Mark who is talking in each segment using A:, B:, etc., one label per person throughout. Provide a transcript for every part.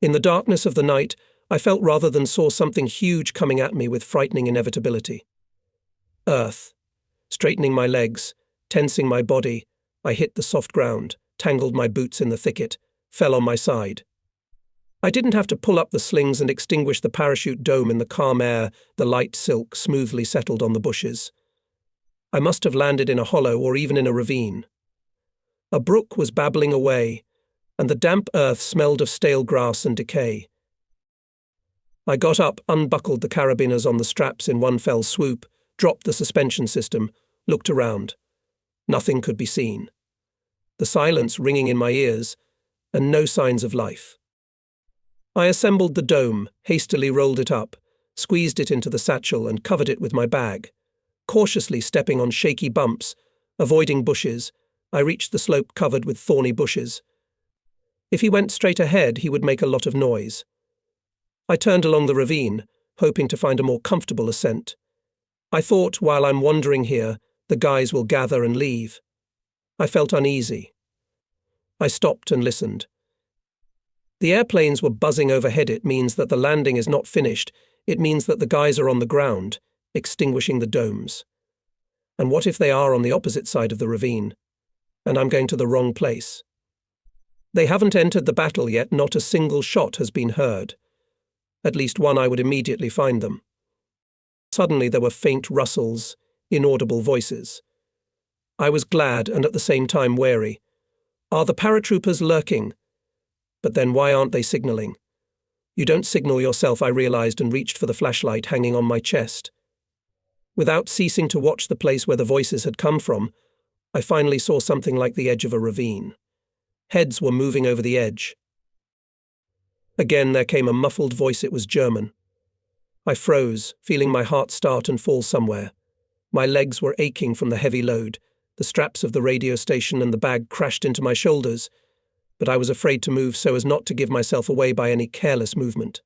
A: In the darkness of the night, I felt rather than saw something huge coming at me with frightening inevitability. Earth. Straightening my legs, tensing my body, I hit the soft ground, tangled my boots in the thicket, fell on my side. I didn't have to pull up the slings and extinguish the parachute dome in the calm air. The light silk smoothly settled on the bushes. I must have landed in a hollow or even in a ravine. A brook was babbling away, and the damp earth smelled of stale grass and decay. I got up, unbuckled the carabiners on the straps in one fell swoop, dropped the suspension system, looked around. Nothing could be seen. The silence ringing in my ears, and no signs of life. I assembled the dome, hastily rolled it up, squeezed it into the satchel and covered it with my bag. Cautiously stepping on shaky bumps, avoiding bushes, I reached the slope covered with thorny bushes. If he went straight ahead, he would make a lot of noise. I turned along the ravine, hoping to find a more comfortable ascent. I thought, while I'm wandering here, the guys will gather and leave. I felt uneasy. I stopped and listened. The airplanes were buzzing overhead. It means that the landing is not finished. It means that the guys are on the ground, extinguishing the domes. And what if they are on the opposite side of the ravine, and I'm going to the wrong place? They haven't entered the battle yet. Not a single shot has been heard. At least one I would immediately find them. Suddenly there were faint rustles, inaudible voices. I was glad and at the same time wary. Are the paratroopers lurking? But then why aren't they signaling? You don't signal yourself, I realized, and reached for the flashlight hanging on my chest. Without ceasing to watch the place where the voices had come from, I finally saw something like the edge of a ravine. Heads were moving over the edge. Again there came a muffled voice. It was German. I froze, feeling my heart start and fall somewhere. My legs were aching from the heavy load. The straps of the radio station and the bag crashed into my shoulders, but I was afraid to move so as not to give myself away by any careless movement.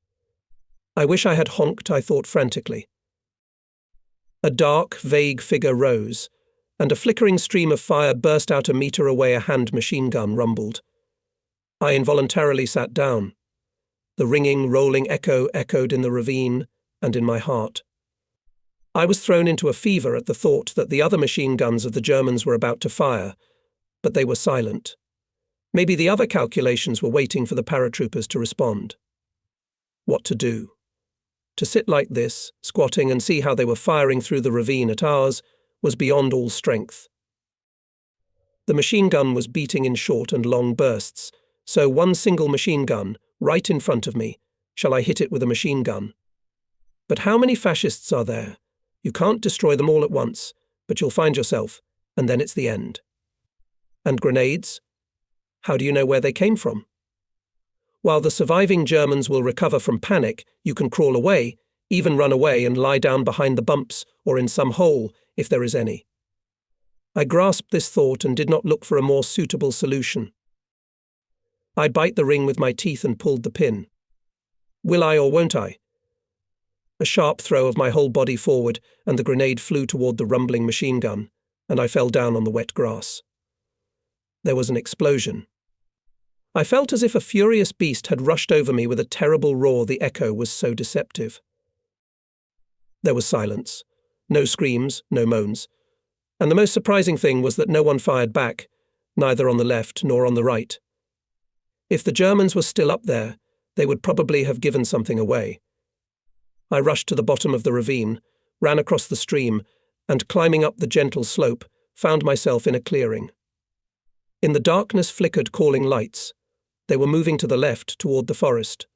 A: I wish I had honked, I thought frantically. A dark, vague figure rose, and a flickering stream of fire burst out. A meter away, a hand machine gun rumbled. I involuntarily sat down. The ringing, rolling echo echoed in the ravine and in my heart. I was thrown into a fever at the thought that the other machine guns of the Germans were about to fire, but they were silent. Maybe the other calculations were waiting for the paratroopers to respond. What to do? To sit like this, squatting, and see how they were firing through the ravine at ours was beyond all strength. The machine gun was beating in short and long bursts, so one single machine gun, right in front of me. Shall I hit it with a machine gun? But how many fascists are there? You can't destroy them all at once, but you'll find yourself, and then it's the end. And grenades? How do you know where they came from? While the surviving Germans will recover from panic, you can crawl away, even run away and lie down behind the bumps or in some hole, if there is any. I grasped this thought and did not look for a more suitable solution. I bite the ring with my teeth and pulled the pin. Will I or won't I? A sharp throw of my whole body forward, and the grenade flew toward the rumbling machine gun, and I fell down on the wet grass. There was an explosion. I felt as if a furious beast had rushed over me with a terrible roar. The echo was so deceptive. There was silence. No screams, no moans. And the most surprising thing was that no one fired back, neither on the left nor on the right. If the Germans were still up there, they would probably have given something away. I rushed to the bottom of the ravine, ran across the stream, and climbing up the gentle slope, found myself in a clearing. In the darkness flickered calling lights. They were moving to the left toward the forest.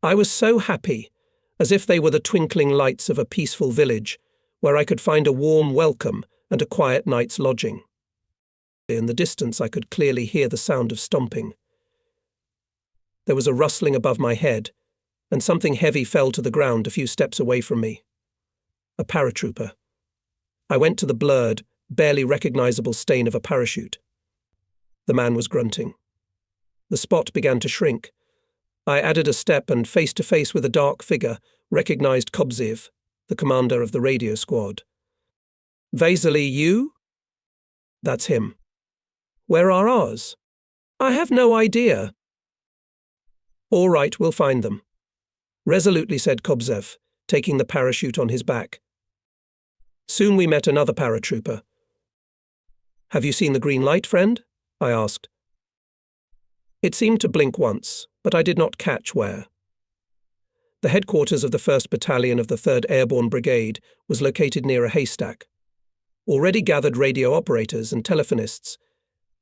A: I was so happy, as if they were the twinkling lights of a peaceful village, where I could find a warm welcome and a quiet night's lodging. In the distance I could clearly hear the sound of stomping. There was a rustling above my head, and something heavy fell to the ground a few steps away from me. A paratrooper. I went to the blurred, barely recognizable stain of a parachute. The man was grunting. The spot began to shrink. I added a step and, face to face with a dark figure, recognized Kobziv, the commander of the radio squad. Vasily, you? That's him. Where are ours? I have no idea. All right, we'll find them, resolutely said Kobzev, taking the parachute on his back. Soon we met another paratrooper. Have you seen the green light, friend? I asked. It seemed to blink once, but I did not catch where. The headquarters of the 1st Battalion of the 3rd Airborne Brigade was located near a haystack. Already gathered radio operators and telephonists.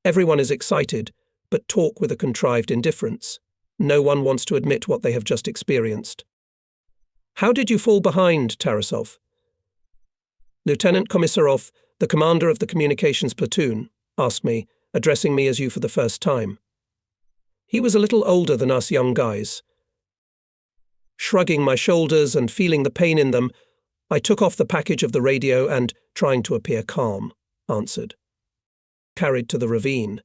A: Everyone is excited, but talk with a contrived indifference. No one wants to admit what they have just experienced. How did you fall behind, Tarasov? Lieutenant Komisarov, the commander of the communications platoon, asked me, addressing me as you for the first time. He was a little older than us young guys. Shrugging my shoulders and feeling the pain in them, I took off the package of the radio and, trying to appear calm, answered. Carried to the ravine,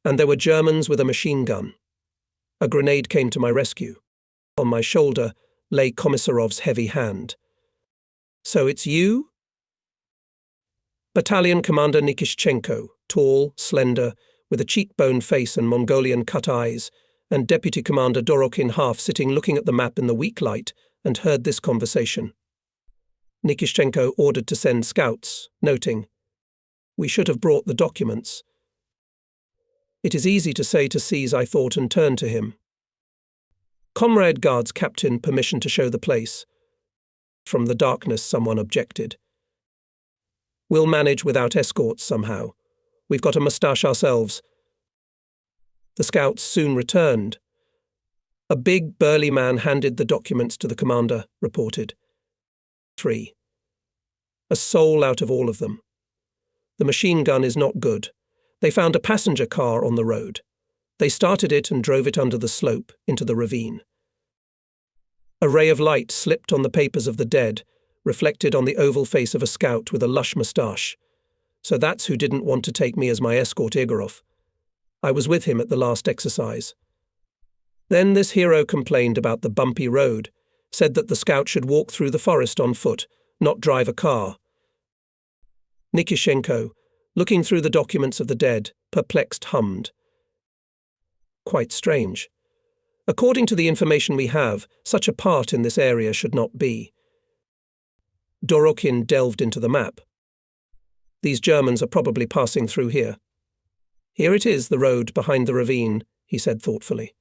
A: and there were Germans with a machine gun. A grenade came to my rescue. On my shoulder lay Komisarov's heavy hand. So it's you? Battalion Commander Nikishchenko, tall, slender, with a cheekbone face and Mongolian cut eyes, and Deputy Commander Dorokin half sitting looking at the map in the weak light, and heard this conversation. Nikishchenko ordered to send scouts, noting, "We should have brought the documents." It is easy to say to seize, I thought, and turned to him. Comrade Guards Captain, permission to show the place. From the darkness, someone objected. We'll manage without escorts somehow. We've got a moustache ourselves. The scouts soon returned. A big, burly man handed the documents to the commander, reported. 3. A soul out of all of them. The machine gun is not good. They found a passenger car on the road. They started it and drove it under the slope into the ravine. A ray of light slipped on the papers of the dead, reflected on the oval face of a scout with a lush moustache. So that's who didn't want to take me as my escort, Igorov. I was with him at the last exercise. Then this hero complained about the bumpy road, said that the scout should walk through the forest on foot, not drive a car. Nikishenko, looking through the documents of the dead, perplexed, hummed. Quite strange. According to the information we have, such a part in this area should not be. Dorokin delved into the map. These Germans are probably passing through here. Here it is, the road behind the ravine, he said thoughtfully.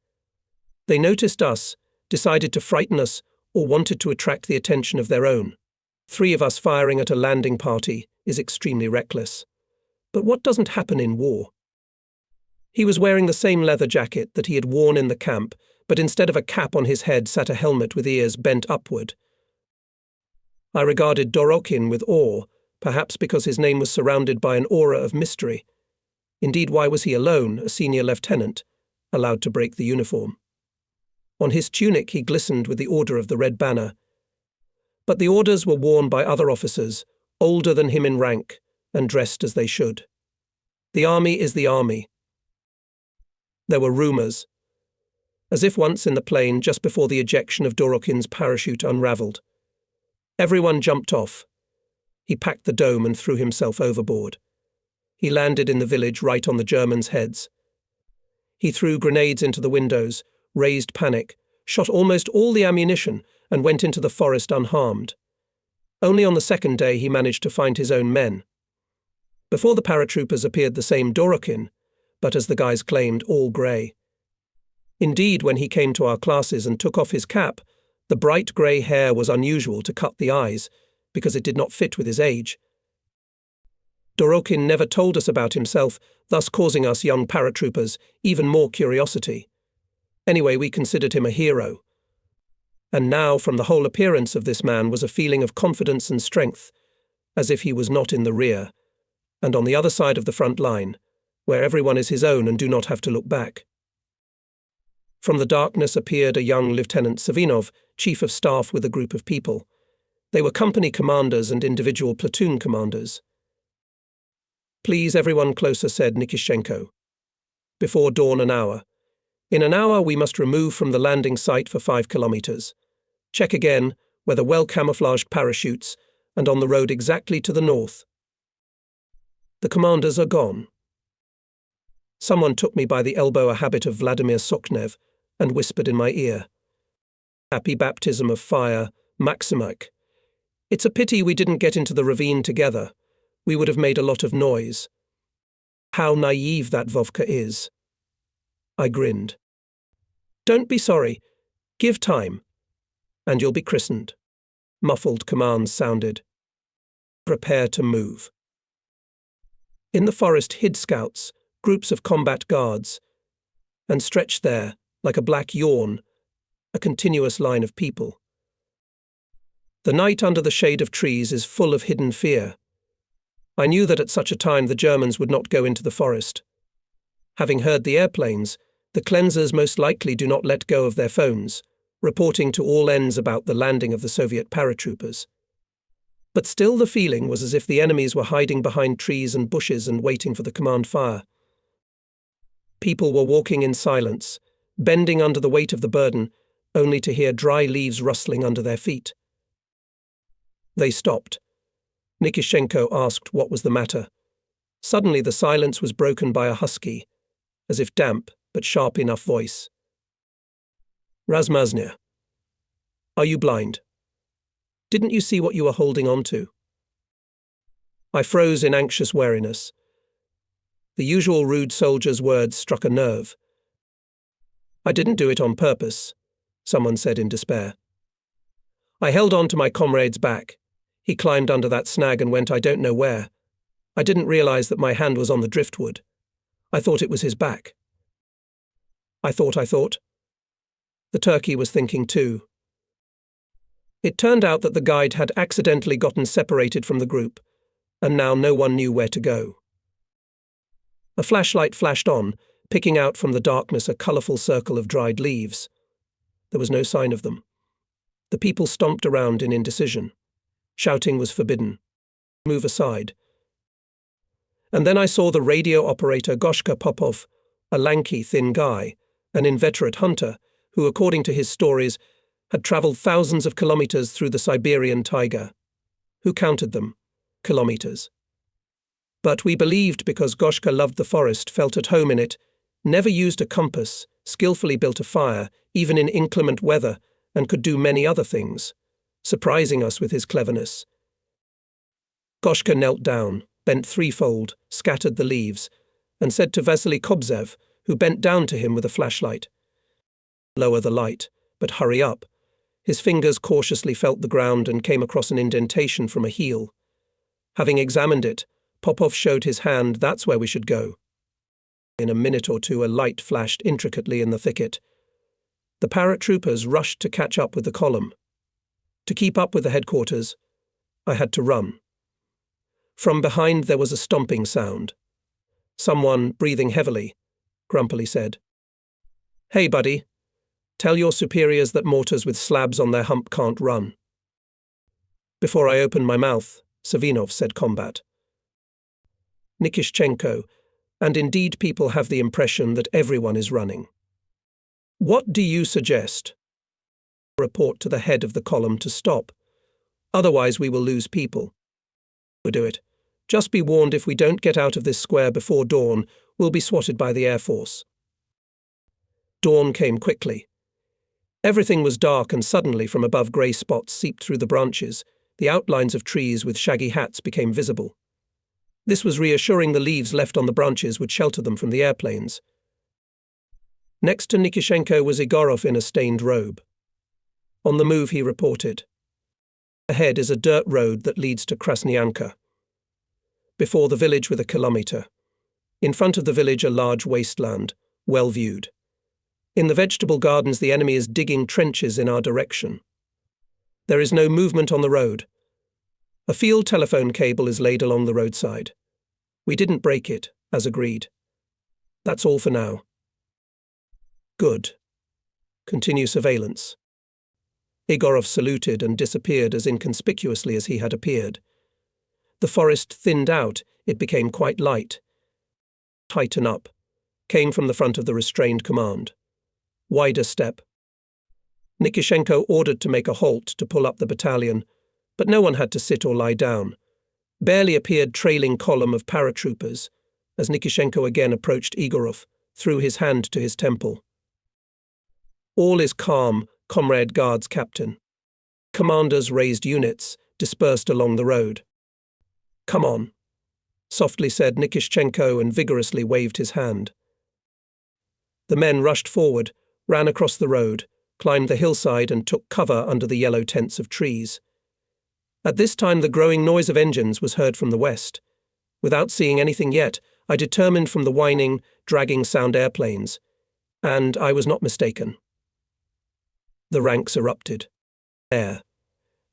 A: They noticed us, decided to frighten us, or wanted to attract the attention of their own. 3 of us firing at a landing party is extremely reckless. But what doesn't happen in war? He was wearing the same leather jacket that he had worn in the camp, but instead of a cap on his head sat a helmet with ears bent upward. I regarded Dorokin with awe, perhaps because his name was surrounded by an aura of mystery. Indeed, why was he alone, a senior lieutenant, allowed to break the uniform? On his tunic he glistened with the Order of the Red Banner. But the orders were worn by other officers, older than him in rank, and dressed as they should. The army is the army. There were rumours. As if once in the plane just before the ejection of Dorokin's parachute unravelled. Everyone jumped off. He packed the dome and threw himself overboard. He landed in the village right on the Germans' heads. He threw grenades into the windows, raised panic, shot almost all the ammunition, and went into the forest unharmed. Only on the second day he managed to find his own men. Before the paratroopers appeared the same Dorokin, but as the guys claimed, all grey. Indeed, when he came to our classes and took off his cap, the bright grey hair was unusual to cut the eyes, because it did not fit with his age. Dorokin never told us about himself, thus causing us young paratroopers even more curiosity. Anyway, we considered him a hero. And now, from the whole appearance of this man was a feeling of confidence and strength, as if he was not in the rear, and on the other side of the front line, where everyone is his own and do not have to look back. From the darkness appeared a young Lieutenant Savinov, chief of staff with a group of people. They were company commanders and individual platoon commanders. Please, everyone closer, said Nikishenko. Before dawn an hour. In an hour we must remove from the landing site for 5 kilometers. Check again, whether well-camouflaged parachutes, and on the road exactly to the north. The commanders are gone. Someone took me by the elbow, a habit of Vladimir Soknev, and whispered in my ear. Happy baptism of fire, Maximek. It's a pity we didn't get into the ravine together. We would have made a lot of noise. How naive that Vovka is. I grinned. Don't be sorry. Give time. And you'll be christened. Muffled commands sounded. Prepare to move. In the forest hid scouts, groups of combat guards, and stretched there, like a black yawn, a continuous line of people. The night under the shade of trees is full of hidden fear. I knew that at such a time the Germans would not go into the forest. Having heard the airplanes, the cleansers most likely do not let go of their phones, reporting to all ends about the landing of the Soviet paratroopers. But still the feeling was as if the enemies were hiding behind trees and bushes and waiting for the command fire. People were walking in silence, bending under the weight of the burden, only to hear dry leaves rustling under their feet. They stopped. Nikishenko asked what was the matter. Suddenly the silence was broken by a husky, as if damp but sharp enough voice. Razmaznya. Are you blind? Didn't you see what you were holding on to? I froze in anxious wariness. The usual rude soldier's words struck a nerve. I didn't do it on purpose, someone said in despair. I held on to my comrade's back. He climbed under that snag and went I don't know where. I didn't realize that my hand was on the driftwood. I thought it was his back. I thought. The turkey was thinking too. It turned out that the guide had accidentally gotten separated from the group, and now no one knew where to go. A flashlight flashed on, picking out from the darkness a colourful circle of dried leaves. There was no sign of them. The people stomped around in indecision. Shouting was forbidden. Move aside. And then I saw the radio operator Goshka Popov, a lanky, thin guy, an inveterate hunter, who, according to his stories, had travelled thousands of kilometres through the Siberian taiga. Who counted them? Kilometres. But we believed because Goshka loved the forest, felt at home in it, never used a compass, skillfully built a fire, even in inclement weather, and could do many other things, surprising us with his cleverness. Goshka knelt down, bent threefold, scattered the leaves, and said to Vasily Kobzev, who bent down to him with a flashlight, "Lower the light, but hurry up." His fingers cautiously felt the ground and came across an indentation from a heel. Having examined it, Popov showed his hand, "That's where we should go." In a minute or two a light flashed intricately in the thicket. The paratroopers rushed to catch up with the column. To keep up with the headquarters, I had to run. From behind there was a stomping sound. Someone, breathing heavily, grumpily said, "Hey, buddy. Tell your superiors that mortars with slabs on their hump can't run." Before I opened my mouth, Savinov said combat. Nikishchenko, and indeed people have the impression that everyone is running. What do you suggest? Report to the head of the column to stop. Otherwise we will lose people. We'll do it. Just be warned, if we don't get out of this square before dawn, we'll be swatted by the Air Force. Dawn came quickly. Everything was dark, and suddenly from above grey spots seeped through the branches. The outlines of trees with shaggy hats became visible. This was reassuring. The leaves left on the branches would shelter them from the airplanes. Next to Nikishenko was Igorov in a stained robe. On the move, he reported. Ahead is a dirt road that leads to Krasnyanka. Before the village with a kilometre. In front of the village a large wasteland, well viewed. In the vegetable gardens the enemy is digging trenches in our direction. There is no movement on the road. A field telephone cable is laid along the roadside. We didn't break it, as agreed. That's all for now. Good. Continue surveillance. Igorov saluted and disappeared as inconspicuously as he had appeared. The forest thinned out, it became quite light. Tighten up, came from the front of the restrained command. Wider step. Nikishenko ordered to make a halt to pull up the battalion, but no one had to sit or lie down. Barely appeared trailing column of paratroopers, as Nikishenko again approached Igorov, threw his hand to his temple. All is calm, Comrade Guards Captain. Commanders raised units, dispersed along the road. Come on, softly said Nikishchenko and vigorously waved his hand. The men rushed forward, ran across the road, climbed the hillside and took cover under the yellow tents of trees. At this time the growing noise of engines was heard from the west. Without seeing anything yet, I determined from the whining, dragging sound airplanes, and I was not mistaken. The ranks erupted. Air.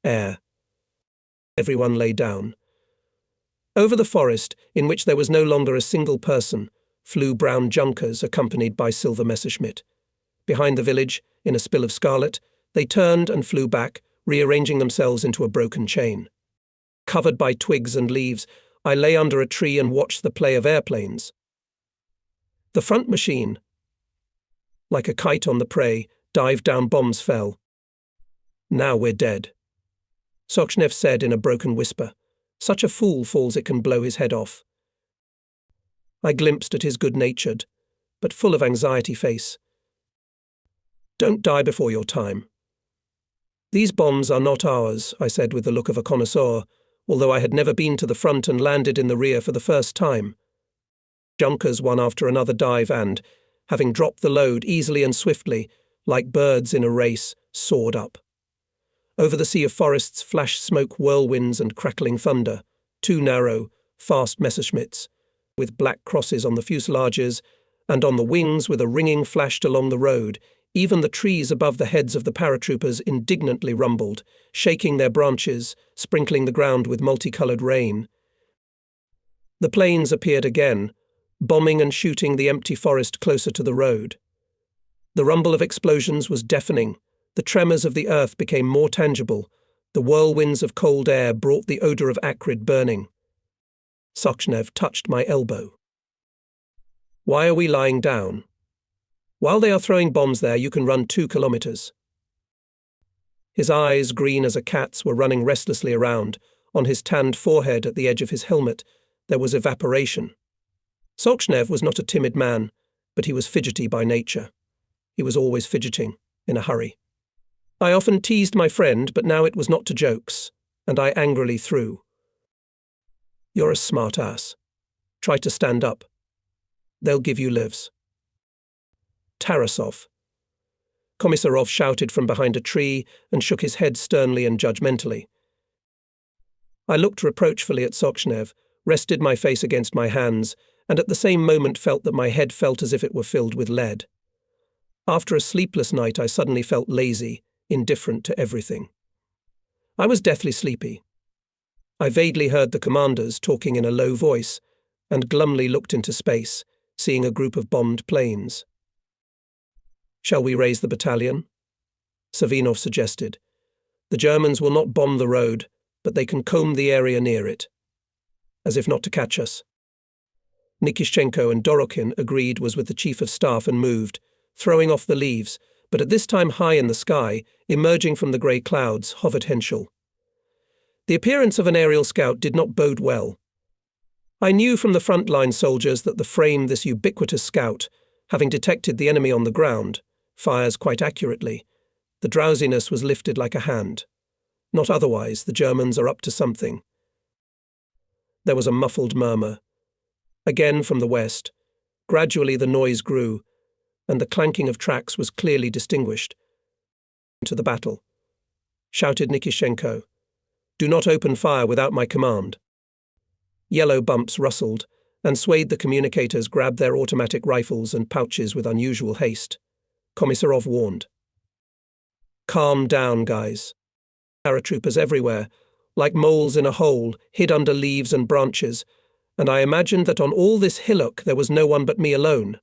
A: Air. Everyone lay down. Over the forest, in which there was no longer a single person, flew brown junkers accompanied by silver Messerschmitt. Behind the village, in a spill of scarlet, they turned and flew back, rearranging themselves into a broken chain. Covered by twigs and leaves, I lay under a tree and watched the play of airplanes. The front machine, like a kite on the prey, dived down, bombs fell. Now we're dead, Sochnev said in a broken whisper. Such a fool falls it can blow his head off. I glimpsed at his good-natured, but full of anxiety face. Don't die before your time. These bombs are not ours, I said with the look of a connoisseur, although I had never been to the front and landed in the rear for the first time. Junkers one after another dive and, having dropped the load easily and swiftly, like birds in a race, soared up. Over the sea of forests flashed smoke whirlwinds and crackling thunder, two narrow, fast Messerschmitts, with black crosses on the fuselages, and on the wings with a ringing flashed along the road. Even the trees above the heads of the paratroopers indignantly rumbled, shaking their branches, sprinkling the ground with multicolored rain. The planes appeared again, bombing and shooting the empty forest closer to the road. The rumble of explosions was deafening. The tremors of the earth became more tangible. The whirlwinds of cold air brought the odor of acrid burning. Sochnev touched my elbow. Why are we lying down? While they are throwing bombs there, you can run 2 kilometers. His eyes, green as a cat's, were running restlessly around. On his tanned forehead at the edge of his helmet, there was evaporation. Sochnev was not a timid man, but he was fidgety by nature. He was always fidgeting, in a hurry. I often teased my friend, but now it was not to jokes, and I angrily threw. You're a smart ass. Try to stand up. They'll give you lives. Tarasov. Komisarov shouted from behind a tree and shook his head sternly and judgmentally. I looked reproachfully at Sochnev, rested my face against my hands, and at the same moment felt that my head felt as if it were filled with lead. After a sleepless night, I suddenly felt lazy, indifferent to everything. I was deathly sleepy. I vaguely heard the commanders talking in a low voice, and glumly looked into space, seeing a group of bombed planes. Shall we raise the battalion? Savinov suggested. The Germans will not bomb the road, but they can comb the area near it, as if not to catch us. Nikishchenko and Dorokin agreed was with the chief of staff and moved, throwing off the leaves, but at this time high in the sky, emerging from the grey clouds, hovered Henschel. The appearance of an aerial scout did not bode well. I knew from the front-line soldiers that the frame this ubiquitous scout, having detected the enemy on the ground, fires quite accurately. The drowsiness was lifted like a hand. Not otherwise, the Germans are up to something. There was a muffled murmur. Again from the west. Gradually the noise grew, and the clanking of tracks was clearly distinguished. To the battle, shouted Nikishchenko. Do not open fire without my command. Yellow bumps rustled, and swayed. The communicators grabbed their automatic rifles and pouches with unusual haste. Komisarov warned. Calm down, guys. Paratroopers everywhere, like moles in a hole, hid under leaves and branches, and I imagined that on all this hillock there was no one but me alone.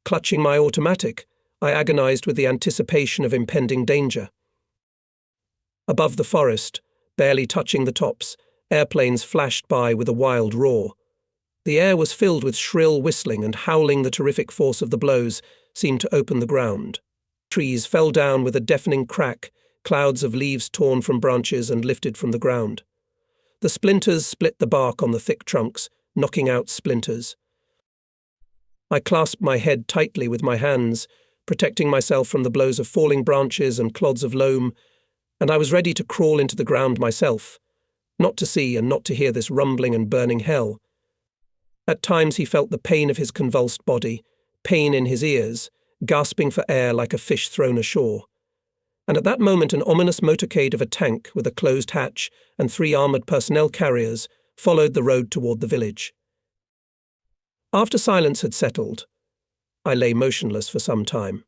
A: Clutching my automatic, I agonized with the anticipation of impending danger. Above the forest, barely touching the tops, airplanes flashed by with a wild roar. The air was filled with shrill whistling and howling. The terrific force of the blows seemed to open the ground. Trees fell down with a deafening crack, clouds of leaves torn from branches and lifted from the ground. The splinters split the bark on the thick trunks, knocking out splinters. I clasped my head tightly with my hands, protecting myself from the blows of falling branches and clods of loam, and I was ready to crawl into the ground myself, not to see and not to hear this rumbling and burning hell. At times he felt the pain of his convulsed body, pain in his ears, gasping for air like a fish thrown ashore. And at that moment an ominous motorcade of a tank with a closed hatch and 3 armoured personnel carriers followed the road toward the village. After silence had settled, I lay motionless for some time.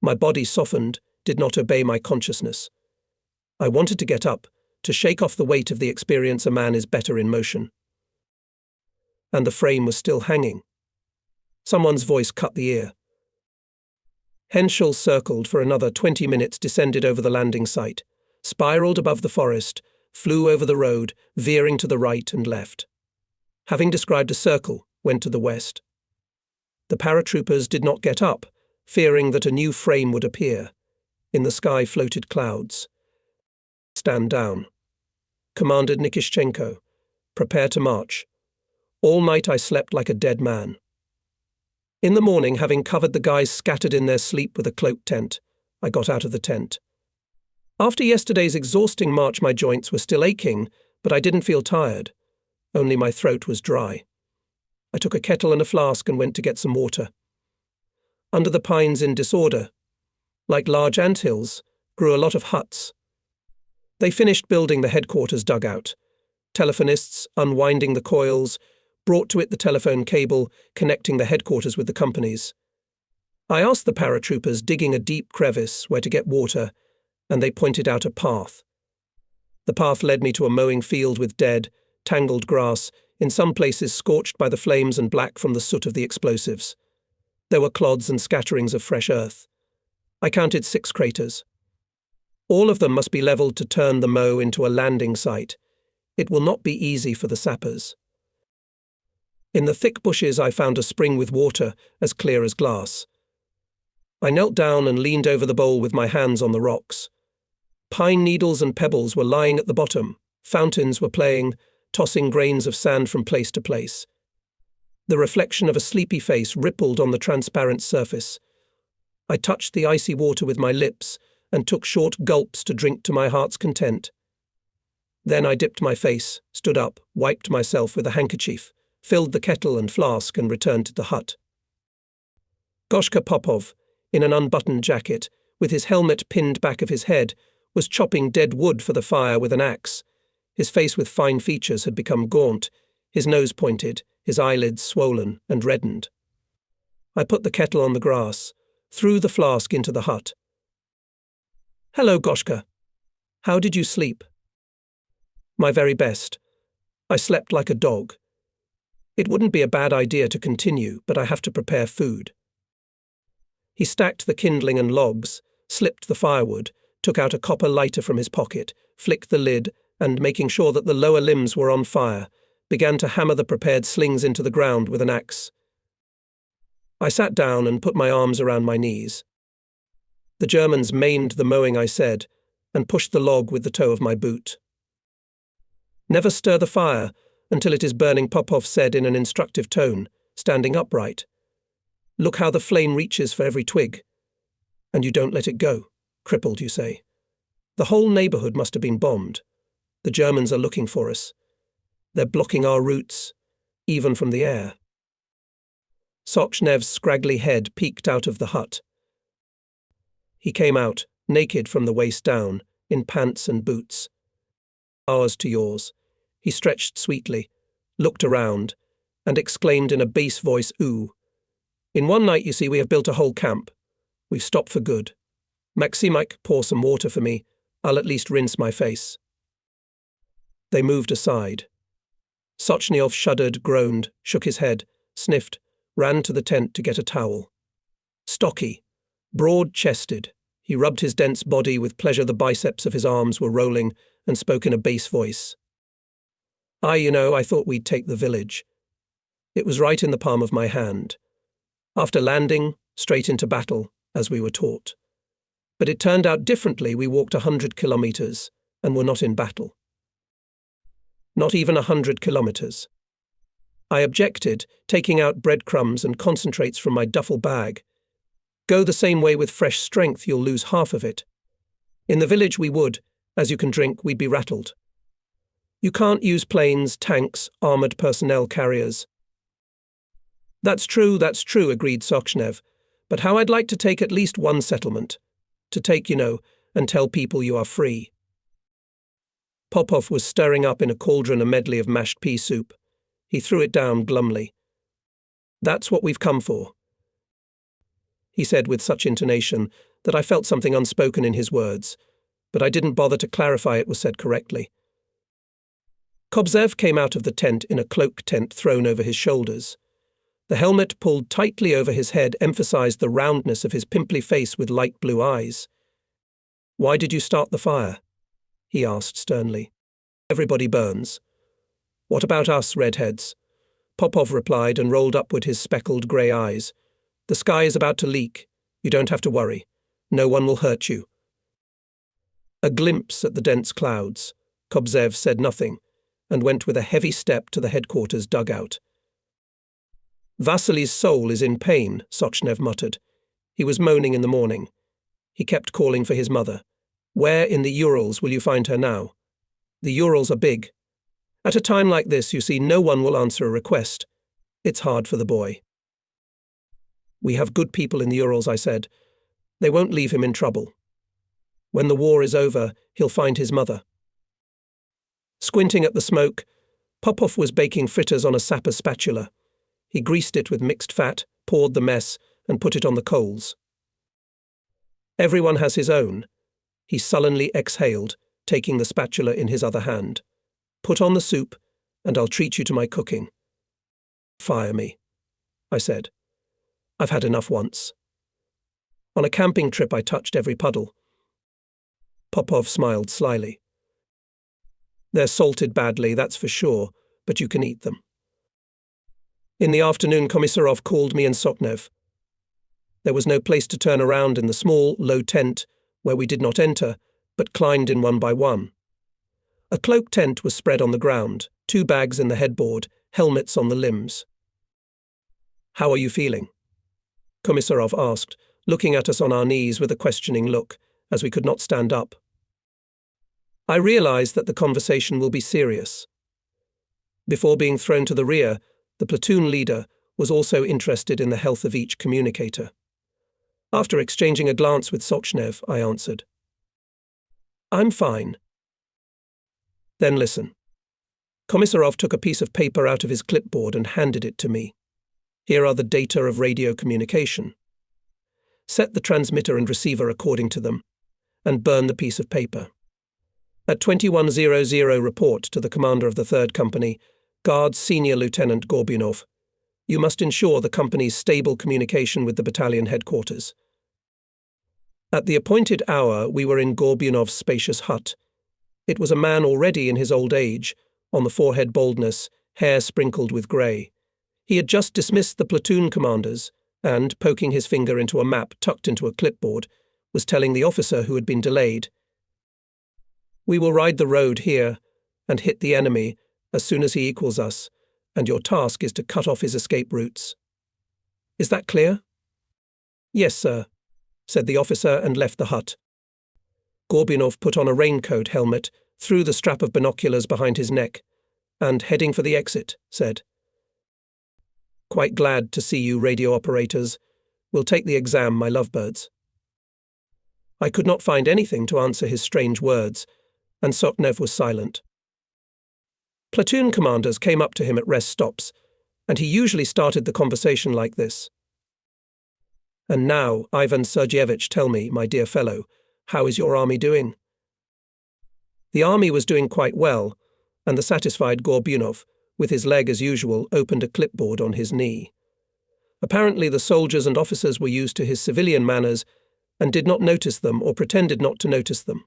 A: My body softened, did not obey my consciousness. I wanted to get up, to shake off the weight of the experience a man is better in motion. And the frame was still hanging. Someone's voice cut the ear. Henschel circled for another 20 minutes, descended over the landing site, spiraled above the forest, flew over the road, veering to the right and left. Having described a circle, went to the west. The paratroopers did not get up, fearing that a new frame would appear. In the sky floated clouds. Stand down. Commanded Nikishchenko. Prepare to march. All night I slept like a dead man. In the morning, having covered the guys scattered in their sleep with a cloak tent, I got out of the tent. After yesterday's exhausting march, my joints were still aching, but I didn't feel tired. Only my throat was dry. I took a kettle and a flask and went to get some water. Under the pines in disorder, like large anthills, grew a lot of huts. They finished building the headquarters dugout. Telephonists, unwinding the coils, brought to it the telephone cable connecting the headquarters with the companies. I asked the paratroopers digging a deep crevice where to get water, and they pointed out a path. The path led me to a mowing field with dead, tangled grass, in some places scorched by the flames and black from the soot of the explosives. There were clods and scatterings of fresh earth. I counted 6 craters. All of them must be levelled to turn the mow into a landing site. It will not be easy for the sappers. In the thick bushes I found a spring with water as clear as glass. I knelt down and leaned over the bowl with my hands on the rocks. Pine needles and pebbles were lying at the bottom. Fountains were playing, tossing grains of sand from place to place. The reflection of a sleepy face rippled on the transparent surface. I touched the icy water with my lips and took short gulps to drink to my heart's content. Then I dipped my face, stood up, wiped myself with a handkerchief, filled the kettle and flask and returned to the hut. Goshka Popov, in an unbuttoned jacket, with his helmet pinned back of his head, was chopping dead wood for the fire with an axe. His face with fine features had become gaunt, his nose pointed, his eyelids swollen and reddened. I put the kettle on the grass, threw the flask into the hut. "Hello, Goshka. How did you sleep?" "My very best. I slept like a dog. It wouldn't be a bad idea to continue, but I have to prepare food." He stacked the kindling and logs, slipped the firewood, took out a copper lighter from his pocket, flicked the lid, and, making sure that the lower limbs were on fire, began to hammer the prepared slings into the ground with an axe. I sat down and put my arms around my knees. The Germans maimed the mowing, I said, and pushed the log with the toe of my boot. "Never stir the fire until it is burning," Popov said in an instructive tone, standing upright. "Look how the flame reaches for every twig. And you don't let it go. Crippled, you say. The whole neighbourhood must have been bombed. The Germans are looking for us. They're blocking our routes, even from the air." Sochnev's scraggly head peeked out of the hut. He came out, naked from the waist down, in pants and boots. "Ours to yours." He stretched sweetly, looked around, and exclaimed in a bass voice, "Ooh. In one night, you see, we have built a whole camp. We've stopped for good. Maximik, pour some water for me. I'll at least rinse my face." They moved aside. Sochniov shuddered, groaned, shook his head, sniffed, ran to the tent to get a towel. Stocky, broad-chested, he rubbed his dense body with pleasure. The biceps of his arms were rolling, and spoke in a bass voice. I thought we'd take the village. It was right in the palm of my hand. After landing, straight into battle, as we were taught. But it turned out differently. We walked 100 kilometers, and were not in battle. Not even 100 kilometers. I objected, taking out breadcrumbs and concentrates from my duffel bag. Go the same way with fresh strength, you'll lose half of it. In the village we would, as you can drink, we'd be rattled. You can't use planes, tanks, armoured personnel carriers. That's true, agreed Sochnev. But how I'd like to take at least one settlement. To take, and tell people you are free. Popov was stirring up in a cauldron a medley of mashed pea soup. He threw it down glumly. That's what we've come for, he said with such intonation that I felt something unspoken in his words, but I didn't bother to clarify it was said correctly. Kobzev came out of the tent in a cloak tent thrown over his shoulders. The helmet pulled tightly over his head emphasized the roundness of his pimply face with light blue eyes. "Why did you start the fire?" he asked sternly. "Everybody burns." "What about us, redheads?" Popov replied and rolled upward his speckled grey eyes. "The sky is about to leak. You don't have to worry. No one will hurt you." A glimpse at the dense clouds. Kobzev said nothing and went with a heavy step to the headquarters dugout. "Vasily's soul is in pain," Sochnev muttered. He was moaning in the morning. He kept calling for his mother. "Where in the Urals will you find her now? The Urals are big. At a time like this, you see, no one will answer a request. It's hard for the boy." "We have good people in the Urals," I said. "They won't leave him in trouble. When the war is over, he'll find his mother." Squinting at the smoke, Popov was baking fritters on a sapper spatula. He greased it with mixed fat, poured the mess, and put it on the coals. "Everyone has his own," he sullenly exhaled, taking the spatula in his other hand. "Put on the soup, and I'll treat you to my cooking." "Fire me," I said. "I've had enough once. On a camping trip I touched every puddle." Popov smiled slyly. "They're salted badly, that's for sure, but you can eat them." In the afternoon, Komisarov called me and Sochnev. There was no place to turn around in the small, low tent, where we did not enter, but climbed in one by one. A cloak tent was spread on the ground, 2 bags in the headboard, helmets on the limbs. "How are you feeling?" Komisarov asked, looking at us on our knees with a questioning look, as we could not stand up. I realized that the conversation will be serious. Before being thrown to the rear, the platoon leader was also interested in the health of each communicator. After exchanging a glance with Sochnev, I answered, "I'm fine." "Then listen." Komisarov took a piece of paper out of his clipboard and handed it to me. "Here are the data of radio communication. Set the transmitter and receiver according to them, and burn the piece of paper. At 2100 report to the commander of the 3rd Company, Guards Senior Lieutenant Gorbunov. You must ensure the company's stable communication with the battalion headquarters." At the appointed hour, we were in Gorbunov's spacious hut. It was a man already in his old age, on the forehead baldness, hair sprinkled with grey. He had just dismissed the platoon commanders and, poking his finger into a map tucked into a clipboard, was telling the officer who had been delayed, "We will ride the road here and hit the enemy as soon as he equals us, and your task is to cut off his escape routes. Is that clear?" "Yes, sir," said the officer and left the hut. Gorbunov put on a raincoat helmet, threw the strap of binoculars behind his neck, and, heading for the exit, said, "Quite glad to see you, radio operators. We'll take the exam, my lovebirds." I could not find anything to answer his strange words, and Sochnev was silent. Platoon commanders came up to him at rest stops, and he usually started the conversation like this. "And now, Ivan Sergeyevich, tell me, my dear fellow, how is your army doing?" The army was doing quite well, and the satisfied Gorbunov, with his leg as usual, opened a clipboard on his knee. Apparently the soldiers and officers were used to his civilian manners and did not notice them or pretended not to notice them.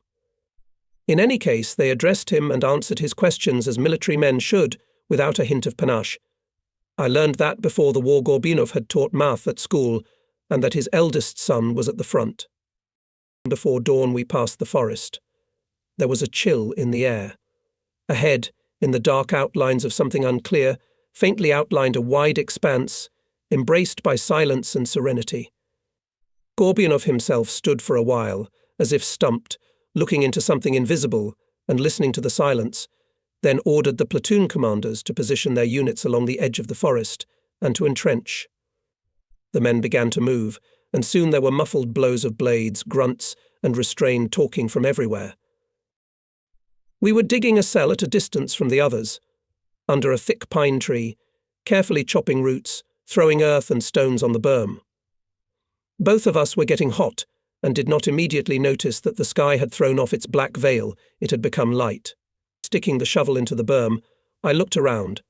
A: In any case, they addressed him and answered his questions as military men should, without a hint of panache. I learned that before the war Gorbunov had taught math at school, and that his eldest son was at the front. Before dawn we passed the forest. There was a chill in the air. Ahead, in the dark outlines of something unclear, faintly outlined a wide expanse, embraced by silence and serenity. Gorbunov himself stood for a while, as if stumped, looking into something invisible and listening to the silence, then ordered the platoon commanders to position their units along the edge of the forest and to entrench. The men began to move, and soon there were muffled blows of blades, grunts, and restrained talking from everywhere. We were digging a cell at a distance from the others, under a thick pine tree, carefully chopping roots, throwing earth and stones on the berm. Both of us were getting hot and did not immediately notice that the sky had thrown off its black veil, it had become light. Sticking the shovel into the berm, I looked around.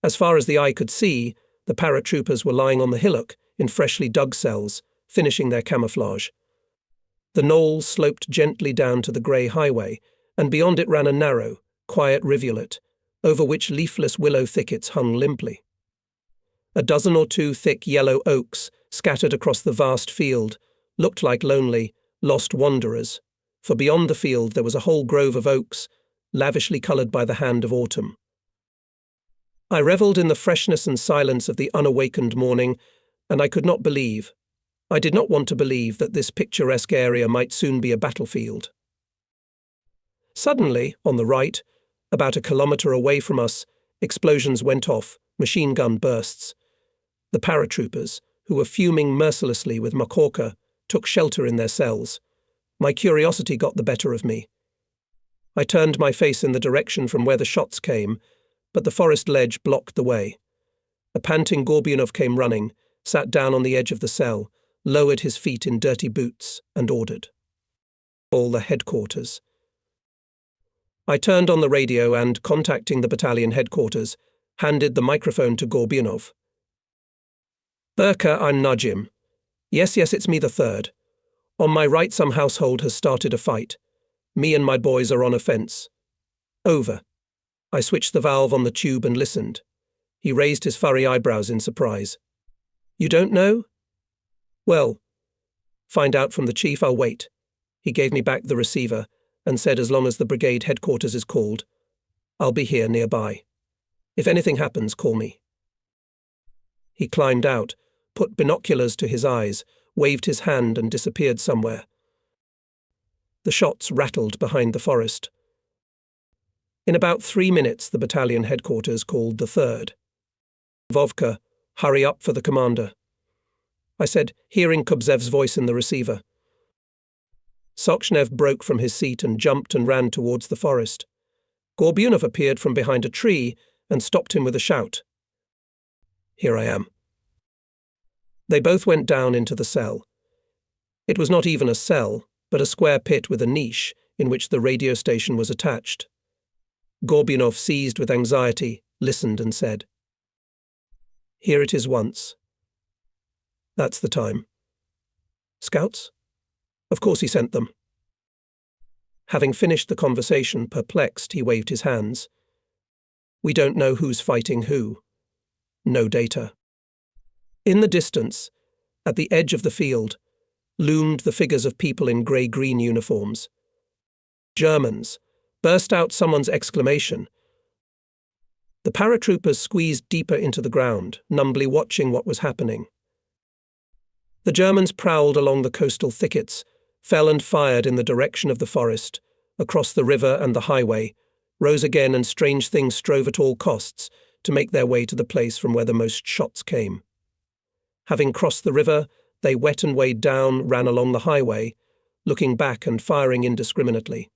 A: As far as the eye could see, the paratroopers were lying on the hillock in freshly dug cells, finishing their camouflage. The knoll sloped gently down to the grey highway, and beyond it ran a narrow, quiet rivulet, over which leafless willow thickets hung limply. A dozen or two thick yellow oaks, scattered across the vast field, looked like lonely, lost wanderers, for beyond the field there was a whole grove of oaks, lavishly coloured by the hand of autumn. I revelled in the freshness and silence of the unawakened morning, and I did not want to believe that this picturesque area might soon be a battlefield. Suddenly, on the right, about a kilometre away from us, explosions went off, machine gun bursts. The paratroopers, who were fuming mercilessly with makhorka, took shelter in their cells. My curiosity got the better of me. I turned my face in the direction from where the shots came, but the forest ledge blocked the way. A panting Gorbunov came running, sat down on the edge of the cell, lowered his feet in dirty boots, and ordered. All the headquarters. I turned on the radio and, contacting the battalion headquarters, handed the microphone to Gorbunov. Burka, I'm Najim. Yes, it's me, the third. On my right, some household has started a fight. Me and my boys are on a fence. Over. I switched the valve on the tube and listened. He raised his furry eyebrows in surprise. You don't know? Well, find out from the chief, I'll wait. He gave me back the receiver and said as long as the brigade headquarters is called, I'll be here nearby. If anything happens, call me. He climbed out, put binoculars to his eyes, waved his hand and disappeared somewhere. The shots rattled behind the forest. In about 3 minutes, the battalion headquarters called the third. Vovka, hurry up for the commander. I said, hearing Kubzev's voice in the receiver. Sochnev broke from his seat and jumped and ran towards the forest. Gorbunov appeared from behind a tree and stopped him with a shout. Here I am. They both went down into the cell. It was not even a cell, but a square pit with a niche in which the radio station was attached. Gorbunov, seized with anxiety, listened and said, Here it is once. That's the time. Scouts? Of course he sent them. Having finished the conversation, perplexed, he waved his hands. We don't know who's fighting who. No data. In the distance, at the edge of the field, loomed the figures of people in grey-green uniforms. Germans, burst out someone's exclamation. The paratroopers squeezed deeper into the ground, numbly watching what was happening. The Germans prowled along the coastal thickets, fell and fired in the direction of the forest, across the river and the highway, rose again, and strange things strove at all costs to make their way to the place from where the most shots came. Having crossed the river, they wet and wade down, ran along the highway, looking back and firing indiscriminately.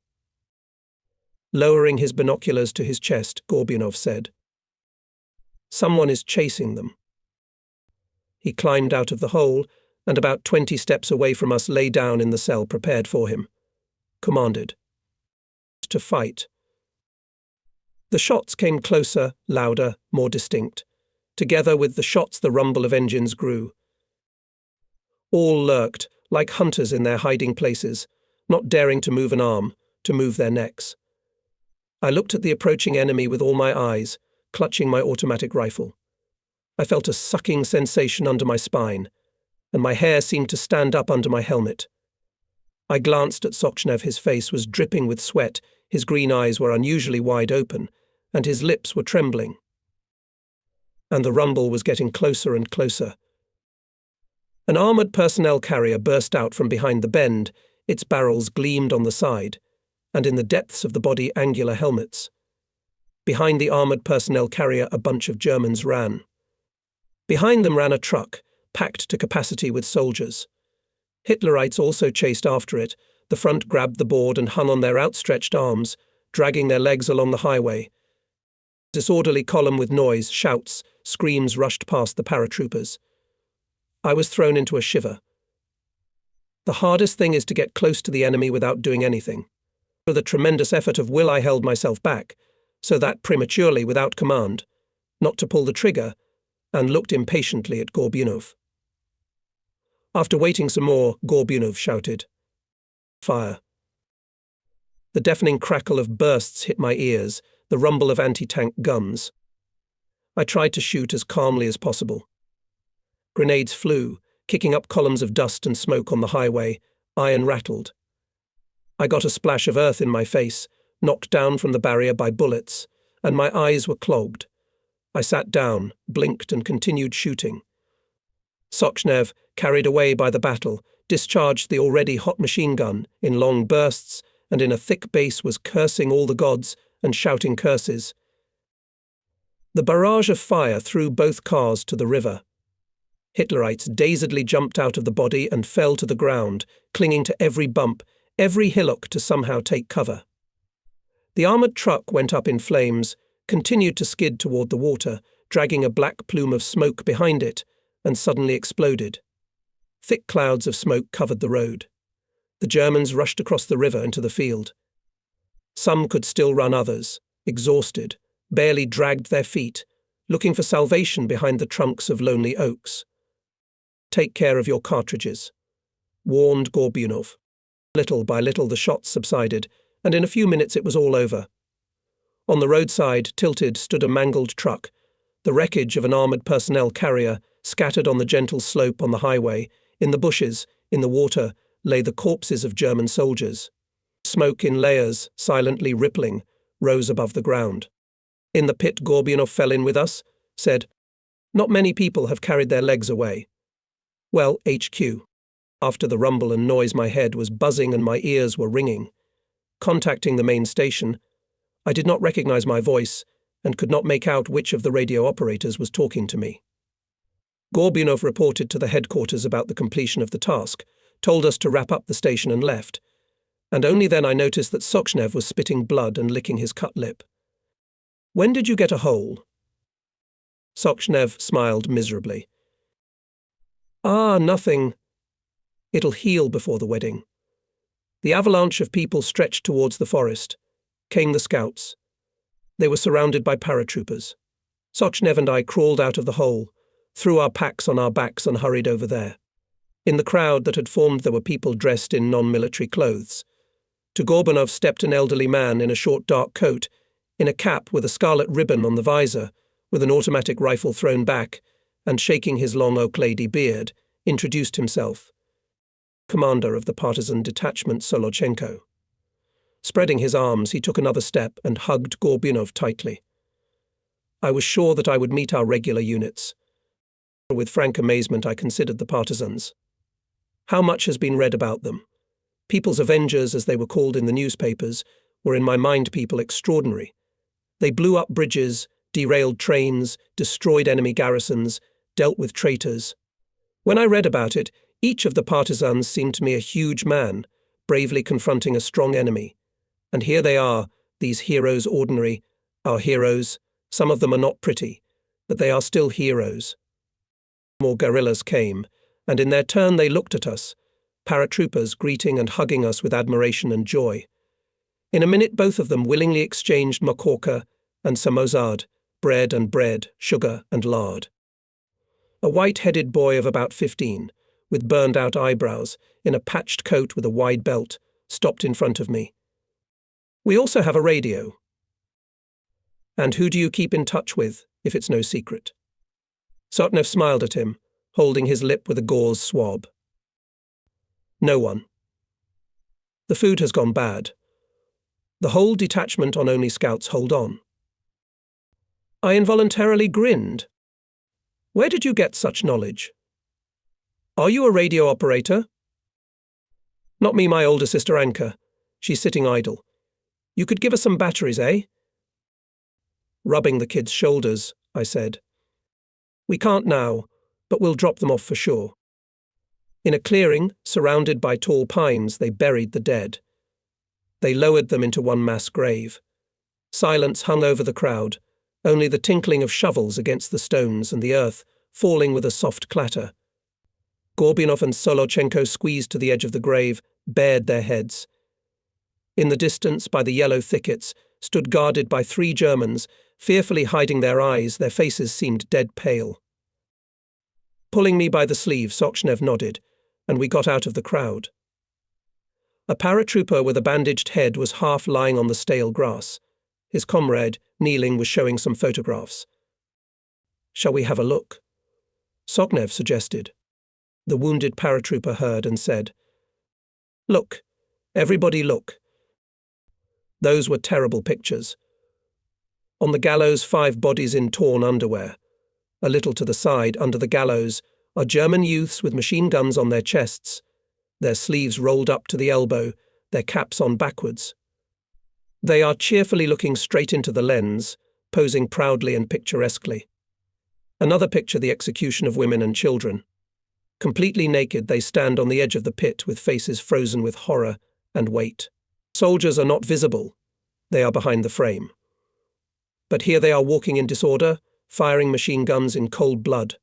A: Lowering his binoculars to his chest, Gorbunov said, Someone is chasing them. He climbed out of the hole, and about 20 steps away from us lay down in the cell prepared for him. Commanded. To fight. The shots came closer, louder, more distinct. Together with the shots, the rumble of engines grew. All lurked, like hunters in their hiding places, not daring to move an arm, to move their necks. I looked at the approaching enemy with all my eyes, clutching my automatic rifle. I felt a sucking sensation under my spine, and my hair seemed to stand up under my helmet. I glanced at Sochnev. His face was dripping with sweat, his green eyes were unusually wide open, and his lips were trembling. And the rumble was getting closer and closer. An armoured personnel carrier burst out from behind the bend, its barrels gleamed on the side, and in the depths of the body angular helmets. Behind the armoured personnel carrier a bunch of Germans ran. Behind them ran a truck, packed to capacity with soldiers. Hitlerites also chased after it. The front grabbed the board and hung on their outstretched arms, dragging their legs along the highway. Disorderly column with noise, shouts, screams rushed past the paratroopers. I was thrown into a shiver. The hardest thing is to get close to the enemy without doing anything. With a tremendous effort of will I held myself back, so that prematurely, without command, not to pull the trigger, and looked impatiently at Gorbunov. After waiting some more, Gorbunov shouted, "Fire." The deafening crackle of bursts hit my ears, the rumble of anti-tank guns. I tried to shoot as calmly as possible. Grenades flew, kicking up columns of dust and smoke on the highway. Iron rattled. I got a splash of earth in my face, knocked down from the barrier by bullets, and my eyes were clogged. I sat down, blinked, and continued shooting. Sochnev, carried away by the battle, discharged the already hot machine gun in long bursts, and in a thick bass was cursing all the gods and shouting curses. The barrage of fire threw both cars to the river. Hitlerites dazedly jumped out of the body and fell to the ground, clinging to every bump, every hillock to somehow take cover. The armoured truck went up in flames, continued to skid toward the water, dragging a black plume of smoke behind it, and suddenly exploded. Thick clouds of smoke covered the road. The Germans rushed across the river into the field. Some could still run, others, exhausted, barely dragged their feet, looking for salvation behind the trunks of lonely oaks. "Take care of your cartridges," warned Gorbunov. Little by little the shots subsided, and in a few minutes it was all over. On the roadside, tilted, stood a mangled truck, the wreckage of an armoured personnel carrier, scattered on the gentle slope on the highway. In the bushes, in the water, lay the corpses of German soldiers. Smoke in layers, silently rippling, rose above the ground. In the pit Gorbunov fell in with us, said, "Not many people have carried their legs away." Well, HQ. After the rumble and noise my head was buzzing and my ears were ringing. Contacting the main station, I did not recognize my voice and could not make out which of the radio operators was talking to me. Gorbunov reported to the headquarters about the completion of the task, told us to wrap up the station and left, and only then I noticed that Sochnev was spitting blood and licking his cut lip. "When did you get a hole?" Sochnev smiled miserably. "Ah, nothing. It'll heal before the wedding." The avalanche of people stretched towards the forest. Came the scouts. They were surrounded by paratroopers. Sochnev and I crawled out of the hole, threw our packs on our backs and hurried over there. In the crowd that had formed there were people dressed in non-military clothes. To Gorbunov stepped an elderly man in a short dark coat, in a cap with a scarlet ribbon on the visor, with an automatic rifle thrown back, and shaking his long oak-lady beard, introduced himself. Commander of the partisan detachment Solochenko. Spreading his arms, he took another step and hugged Gorbunov tightly. I was sure that I would meet our regular units. With frank amazement I considered the partisans. How much has been read about them? People's Avengers, as they were called in the newspapers, were in my mind people extraordinary. They blew up bridges, derailed trains, destroyed enemy garrisons, dealt with traitors. When I read about it, each of the partisans seemed to me a huge man, bravely confronting a strong enemy. And here they are, these heroes ordinary, our heroes. Some of them are not pretty, but they are still heroes. More guerrillas came, and in their turn they looked at us, paratroopers greeting and hugging us with admiration and joy. In a minute both of them willingly exchanged makorka and samosad, bread, sugar and lard. A white-headed boy of about 15, with burned-out eyebrows, in a patched coat with a wide belt, stopped in front of me. "We also have a radio." "And who do you keep in touch with, if it's no secret?" Sochnev smiled at him, holding his lip with a gauze swab. "No one. The food has gone bad. The whole detachment on only scouts hold on." I involuntarily grinned. "Where did you get such knowledge?" Are you a radio operator? Not me, my older sister Anka. She's sitting idle. You could give us some batteries, eh? Rubbing the kid's shoulders, I said. We can't now, but we'll drop them off for sure. In a clearing, surrounded by tall pines, they buried the dead. They lowered them into one mass grave. Silence hung over the crowd, only the tinkling of shovels against the stones and the earth falling with a soft clatter. Gorbunov and Solochenko, squeezed to the edge of the grave, bared their heads. In the distance, by the yellow thickets, stood guarded by 3 Germans, fearfully hiding their eyes. Their faces seemed dead pale. Pulling me by the sleeve, Sochnev nodded, and we got out of the crowd. A paratrooper with a bandaged head was half lying on the stale grass. His comrade, kneeling, was showing some photographs. Shall we have a look? Sochnev suggested. The wounded paratrooper heard and said, Look, everybody look. Those were terrible pictures. On the gallows, 5 bodies in torn underwear. A little to the side, under the gallows, are German youths with machine guns on their chests, their sleeves rolled up to the elbow, their caps on backwards. They are cheerfully looking straight into the lens, posing proudly and picturesquely. Another picture, the execution of women and children. Completely naked, they stand on the edge of the pit with faces frozen with horror and weight. Soldiers are not visible. They are behind the frame. But here they are walking in disorder, firing machine guns in cold blood.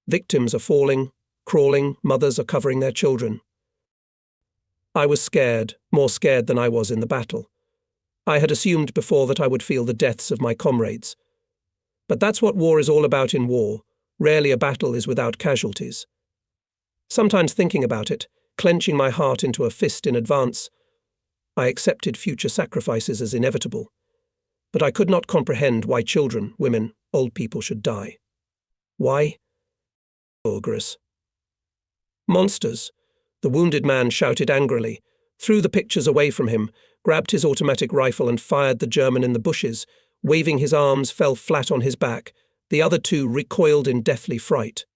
A: Victims are falling, crawling, mothers are covering their children. I was scared, more scared than I was in the battle. I had assumed before that I would feel the deaths of my comrades. But that's what war is all about in war. Rarely a battle is without casualties. Sometimes thinking about it, clenching my heart into a fist in advance, I accepted future sacrifices as inevitable. But I could not comprehend why children, women, old people should die. Why? Ogres. Monsters, the wounded man shouted angrily, threw the pictures away from him, grabbed his automatic rifle and fired the German in the bushes. Waving his arms, fell flat on his back. The other 2 recoiled in deathly fright.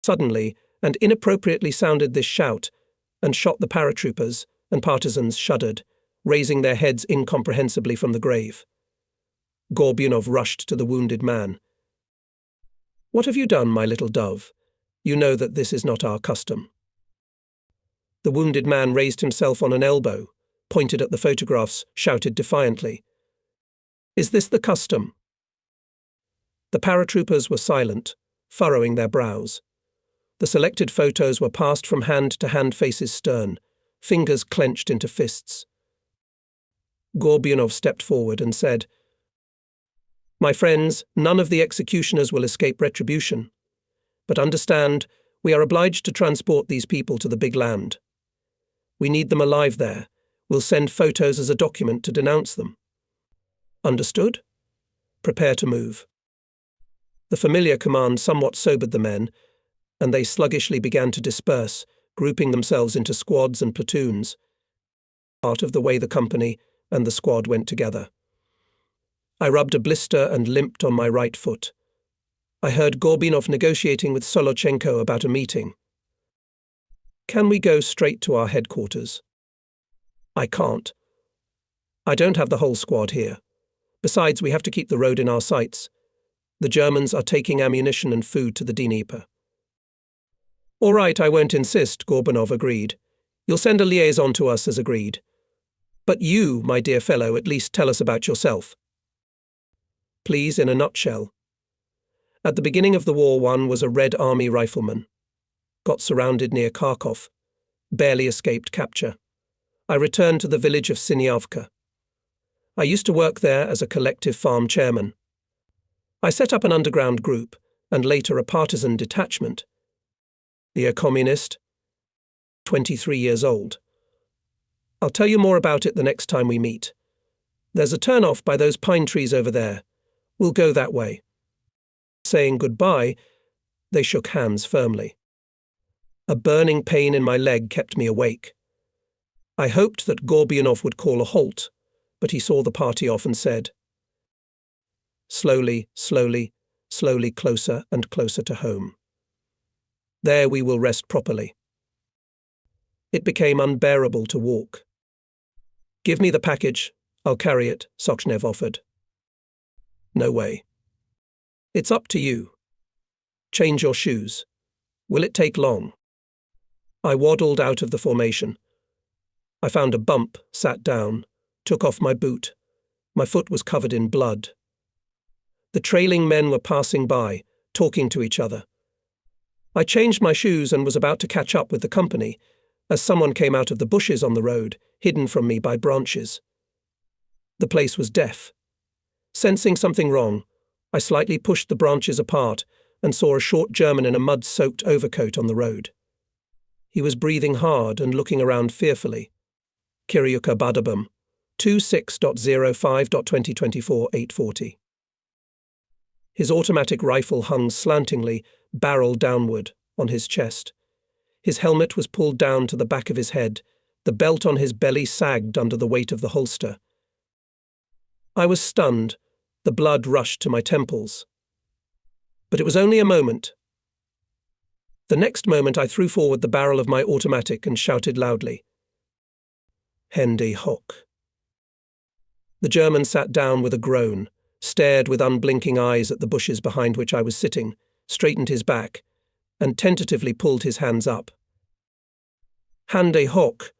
A: Suddenly, and inappropriately sounded this shout, and shot the paratroopers, and partisans shuddered, raising their heads incomprehensibly from the grave. Gorbunov rushed to the wounded man. What have you done, my little dove? You know that this is not our custom. The wounded man raised himself on an elbow, pointed at the photographs, shouted defiantly, Is this the custom? The paratroopers were silent, furrowing their brows. The selected photos were passed from hand to hand, faces stern, fingers clenched into fists. Gorbunov stepped forward and said, My friends, none of the executioners will escape retribution. But understand, we are obliged to transport these people to the big land. We need them alive there. We'll send photos as a document to denounce them. Understood? Prepare to move. The familiar command somewhat sobered the men, and they sluggishly began to disperse, grouping themselves into squads and platoons. Part of the way the company and the squad went together. I rubbed a blister and limped on my right foot. I heard Gorbunov negotiating with Solochenko about a meeting. Can we go straight to our headquarters? I can't. I don't have the whole squad here. Besides, we have to keep the road in our sights. The Germans are taking ammunition and food to the Dnieper. All right, I won't insist, Gorbunov agreed. You'll send a liaison to us as agreed. But you, my dear fellow, at least tell us about yourself. Please, in a nutshell. At the beginning of the war, one was a Red Army rifleman. Got surrounded near Kharkov. Barely escaped capture. I returned to the village of Sinyavka. I used to work there as a collective farm chairman. I set up an underground group, and later a partisan detachment. The communist, 23 years old. I'll tell you more about it the next time we meet. There's a turn-off by those pine trees over there. We'll go that way. Saying goodbye, they shook hands firmly. A burning pain in my leg kept me awake. I hoped that Gorbunov would call a halt, but he saw the party off and said, Slowly, slowly, slowly closer and closer to home. There we will rest properly. It became unbearable to walk. Give me the package. I'll carry it, Sokhnev offered. No way. It's up to you. Change your shoes. Will it take long? I waddled out of the formation. I found a bump, sat down, took off my boot. My foot was covered in blood. The trailing men were passing by, talking to each other. I changed my shoes and was about to catch up with the company, as someone came out of the bushes on the road, hidden from me by branches. The place was deaf. Sensing something wrong, I slightly pushed the branches apart and saw a short German in a mud-soaked overcoat on the road. He was breathing hard and looking around fearfully. Kiryuka Badabum, 26.05.2024 840. His automatic rifle hung slantingly, barrel downward, on his chest. His helmet was pulled down to the back of his head. The belt on his belly sagged under the weight of the holster. I was stunned. The blood rushed to my temples. But it was only a moment. The next moment I threw forward the barrel of my automatic and shouted loudly, "Hände hoch." The German sat down with a groan, stared with unblinking eyes at the bushes behind which I was sitting, straightened his back, and tentatively pulled his hands up. "Hände hoch,"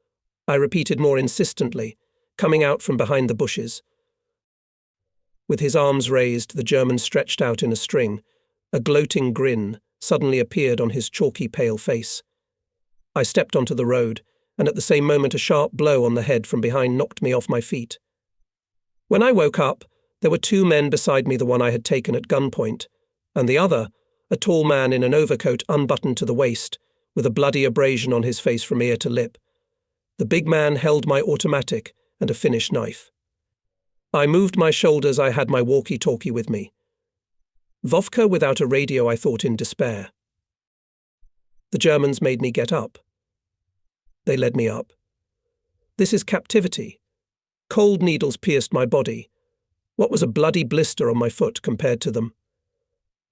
A: I repeated more insistently, coming out from behind the bushes. With his arms raised, the German stretched out in a string. A gloating grin suddenly appeared on his chalky pale face. I stepped onto the road, and at the same moment a sharp blow on the head from behind knocked me off my feet. When I woke up, there were two men beside me, the one I had taken at gunpoint, and the other, a tall man in an overcoat unbuttoned to the waist, with a bloody abrasion on his face from ear to lip. The big man held my automatic and a Finnish knife. I moved my shoulders. I had my walkie-talkie with me. Vovka without a radio, I thought in despair. The Germans made me get up. They led me up. This is captivity. Cold needles pierced my body. What was a bloody blister on my foot compared to them?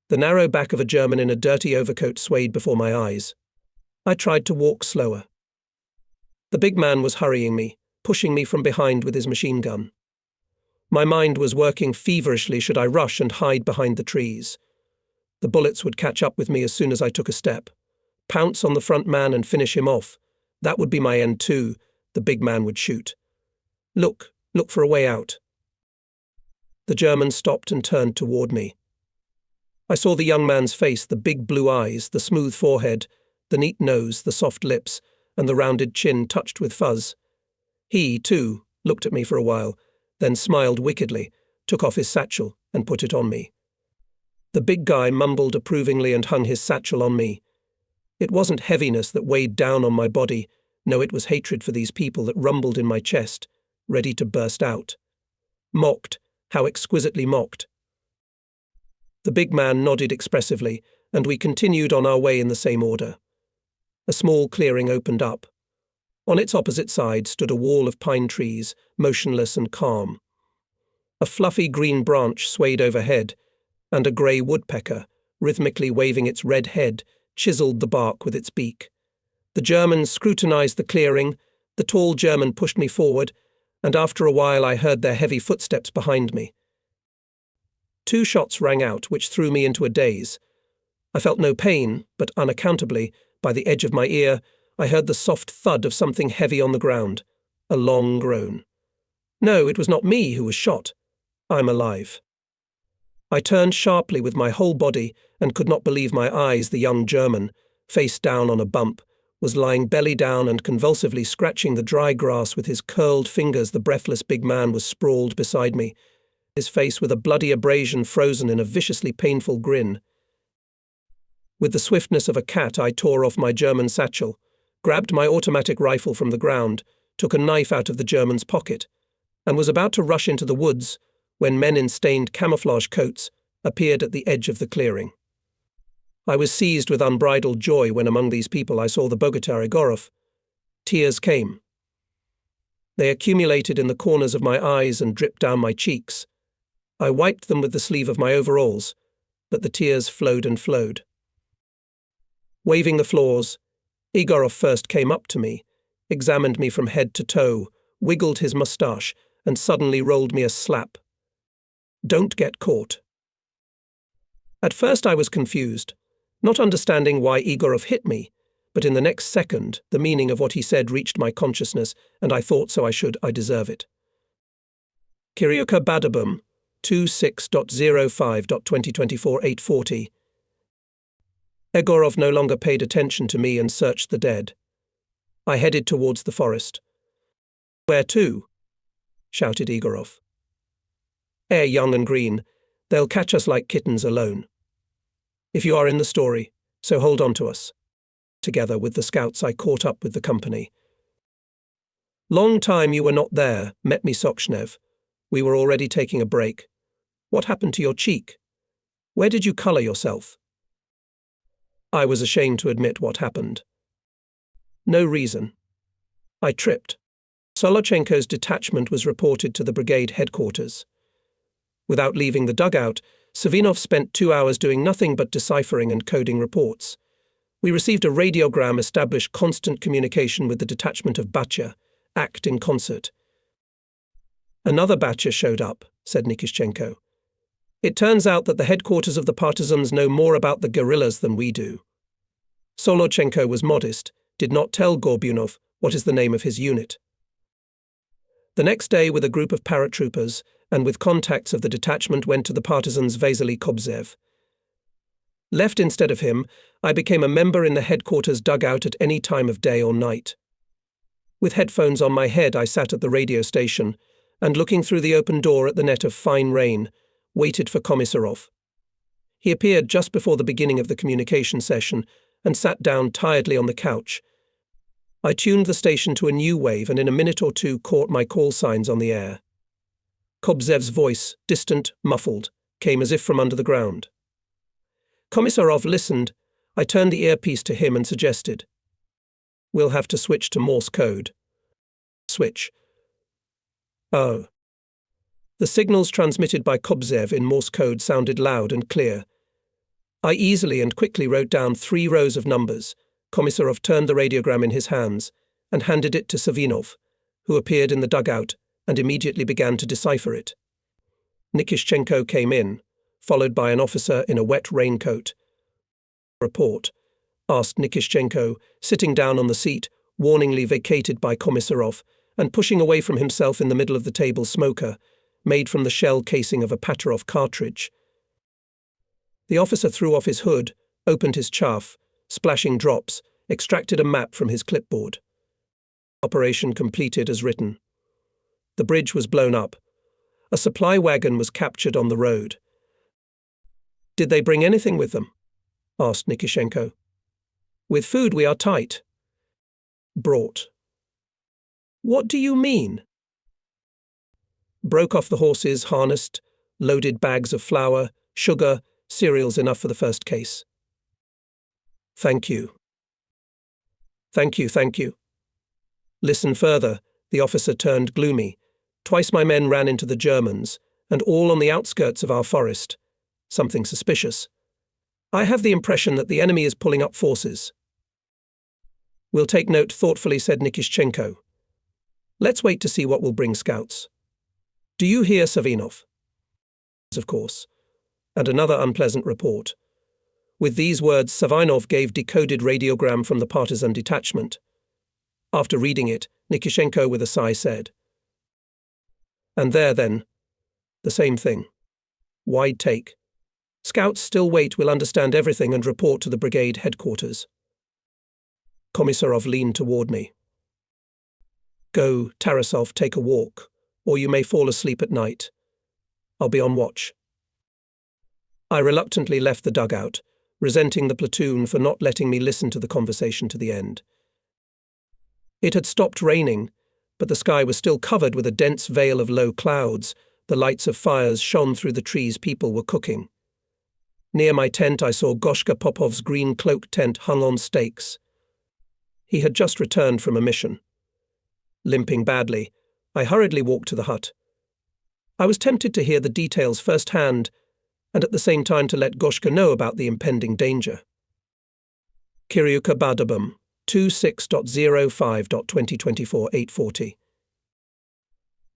A: The narrow back of a German in a dirty overcoat swayed before my eyes. I tried to walk slower. The big man was hurrying me, pushing me from behind with his machine gun. My mind was working feverishly. Should I rush and hide behind the trees? The bullets would catch up with me as soon as I took a step. Pounce on the front man and finish him off. That would be my end too. The big man would shoot. Look for a way out. The German stopped and turned toward me. I saw the young man's face, the big blue eyes, the smooth forehead, the neat nose, the soft lips, and the rounded chin touched with fuzz. He, too, looked at me for a while, then smiled wickedly, took off his satchel, and put it on me. The big guy mumbled approvingly and hung his satchel on me. It wasn't heaviness that weighed down on my body. No, it was hatred for these people that rumbled in my chest, ready to burst out. Mocked, how exquisitely mocked. The big man nodded expressively, and we continued on our way in the same order. A small clearing opened up. On its opposite side stood a wall of pine trees, motionless and calm. A fluffy green branch swayed overhead, and a grey woodpecker, rhythmically waving its red head, chiselled the bark with its beak. The Germans scrutinized the clearing. The tall German pushed me forward, and after a while I heard their heavy footsteps behind me. 2 shots rang out, which threw me into a daze. I felt no pain, but unaccountably, by the edge of my ear, I heard the soft thud of something heavy on the ground, a long groan. No, it was not me who was shot. I'm alive. I turned sharply with my whole body and could not believe my eyes. The young German, face down on a bump, was lying belly down and convulsively scratching the dry grass with his curled fingers. The breathless big man was sprawled beside me, his face with a bloody abrasion frozen in a viciously painful grin. With the swiftness of a cat, I tore off my German satchel, grabbed my automatic rifle from the ground, took a knife out of the German's pocket, and was about to rush into the woods when men in stained camouflage coats appeared at the edge of the clearing. I was seized with unbridled joy when among these people I saw the Bogutar Igorov. Tears came. They accumulated in the corners of my eyes and dripped down my cheeks. I wiped them with the sleeve of my overalls, but the tears flowed and flowed. Waving the floors, Igorov first came up to me, examined me from head to toe, wiggled his moustache, and suddenly rolled me a slap. "Don't get caught." At first I was confused, not understanding why Igorov hit me, but in the next second the meaning of what he said reached my consciousness, and I thought so I deserve it. Kiryuka Badabum, 26.05.2024 8:40. Egorov no longer paid attention to me and searched the dead. I headed towards the forest. "Where to?" shouted Igorov. "Air young and green. They'll catch us like kittens alone. If you are in the story, so hold on to us." Together with the scouts I caught up with the company. "Long time you were not there, met me Sokshnev. We were already taking a break. What happened to your cheek? Where did you colour yourself?" I was ashamed to admit what happened. No reason. I tripped. Solochenko's detachment was reported to the brigade headquarters. Without leaving the dugout, Savinov spent 2 hours doing nothing but deciphering and coding reports. We received a radiogram established constant communication with the detachment of Batya, act in concert. "Another Batya showed up," said Nikishchenko. "It turns out that the headquarters of the partisans know more about the guerrillas than we do." Solochenko was modest, did not tell Gorbunov what is the name of his unit. The next day, with a group of paratroopers and with contacts of the detachment, went to the partisans' Vasily Kobzev. Left instead of him, I became a member in the headquarters dugout at any time of day or night. With headphones on my head, I sat at the radio station and, looking through the open door at the net of fine rain, waited for Komisarov. He appeared just before the beginning of the communication session and sat down tiredly on the couch. I tuned the station to a new wave and in a minute or two caught my call signs on the air. Kobzev's voice, distant, muffled, came as if from under the ground. Komisarov listened. I turned the earpiece to him and suggested, "We'll have to switch to Morse code." "Switch." "Oh." The signals transmitted by Kobzev in Morse code sounded loud and clear. I easily and quickly wrote down 3 rows of numbers. Komisarov turned the radiogram in his hands and handed it to Savinov, who appeared in the dugout and immediately began to decipher it. Nikishchenko came in, followed by an officer in a wet raincoat. "Report," asked Nikishchenko, sitting down on the seat, warningly vacated by Komisarov, and pushing away from himself in the middle of the table smoker, made from the shell casing of a Patarov cartridge. The officer threw off his hood, opened his chaff, splashing drops, extracted a map from his clipboard. Operation completed as written. The bridge was blown up. A supply wagon was captured on the road. "Did they bring anything with them?" asked Nikishenko. "With food we are tight." "Brought." "What do you mean?" "Broke off the horses, harnessed, loaded bags of flour, sugar, cereals enough for the first case." "Thank you." "Thank you, thank you." "Listen further," the officer turned gloomy. "Twice my men ran into the Germans, and all on the outskirts of our forest. Something suspicious. I have the impression that the enemy is pulling up forces." "We'll take note thoughtfully," said Nikishchenko. "Let's wait to see what will bring scouts. Do you hear, Savinov?" "Of course." And another unpleasant report. With these words, Savinov gave decoded radiogram from the partisan detachment. After reading it, Nikishenko with a sigh said, "And there then, the same thing. Wide take. Scouts still wait, will understand everything and report to the brigade headquarters." Komisarov leaned toward me. "Go, Tarasov, take a walk, or you may fall asleep at night. I'll be on watch." I reluctantly left the dugout, resenting the platoon for not letting me listen to the conversation to the end. It had stopped raining, but the sky was still covered with a dense veil of low clouds. The lights of fires shone through the trees people were cooking. Near my tent I saw Goshka Popov's green cloak tent hung on stakes. He had just returned from a mission. Limping badly, I hurriedly walked to the hut. I was tempted to hear the details firsthand, and at the same time to let Goshka know about the impending danger. Kiryuka Badabum, 26.05.2024 8:40.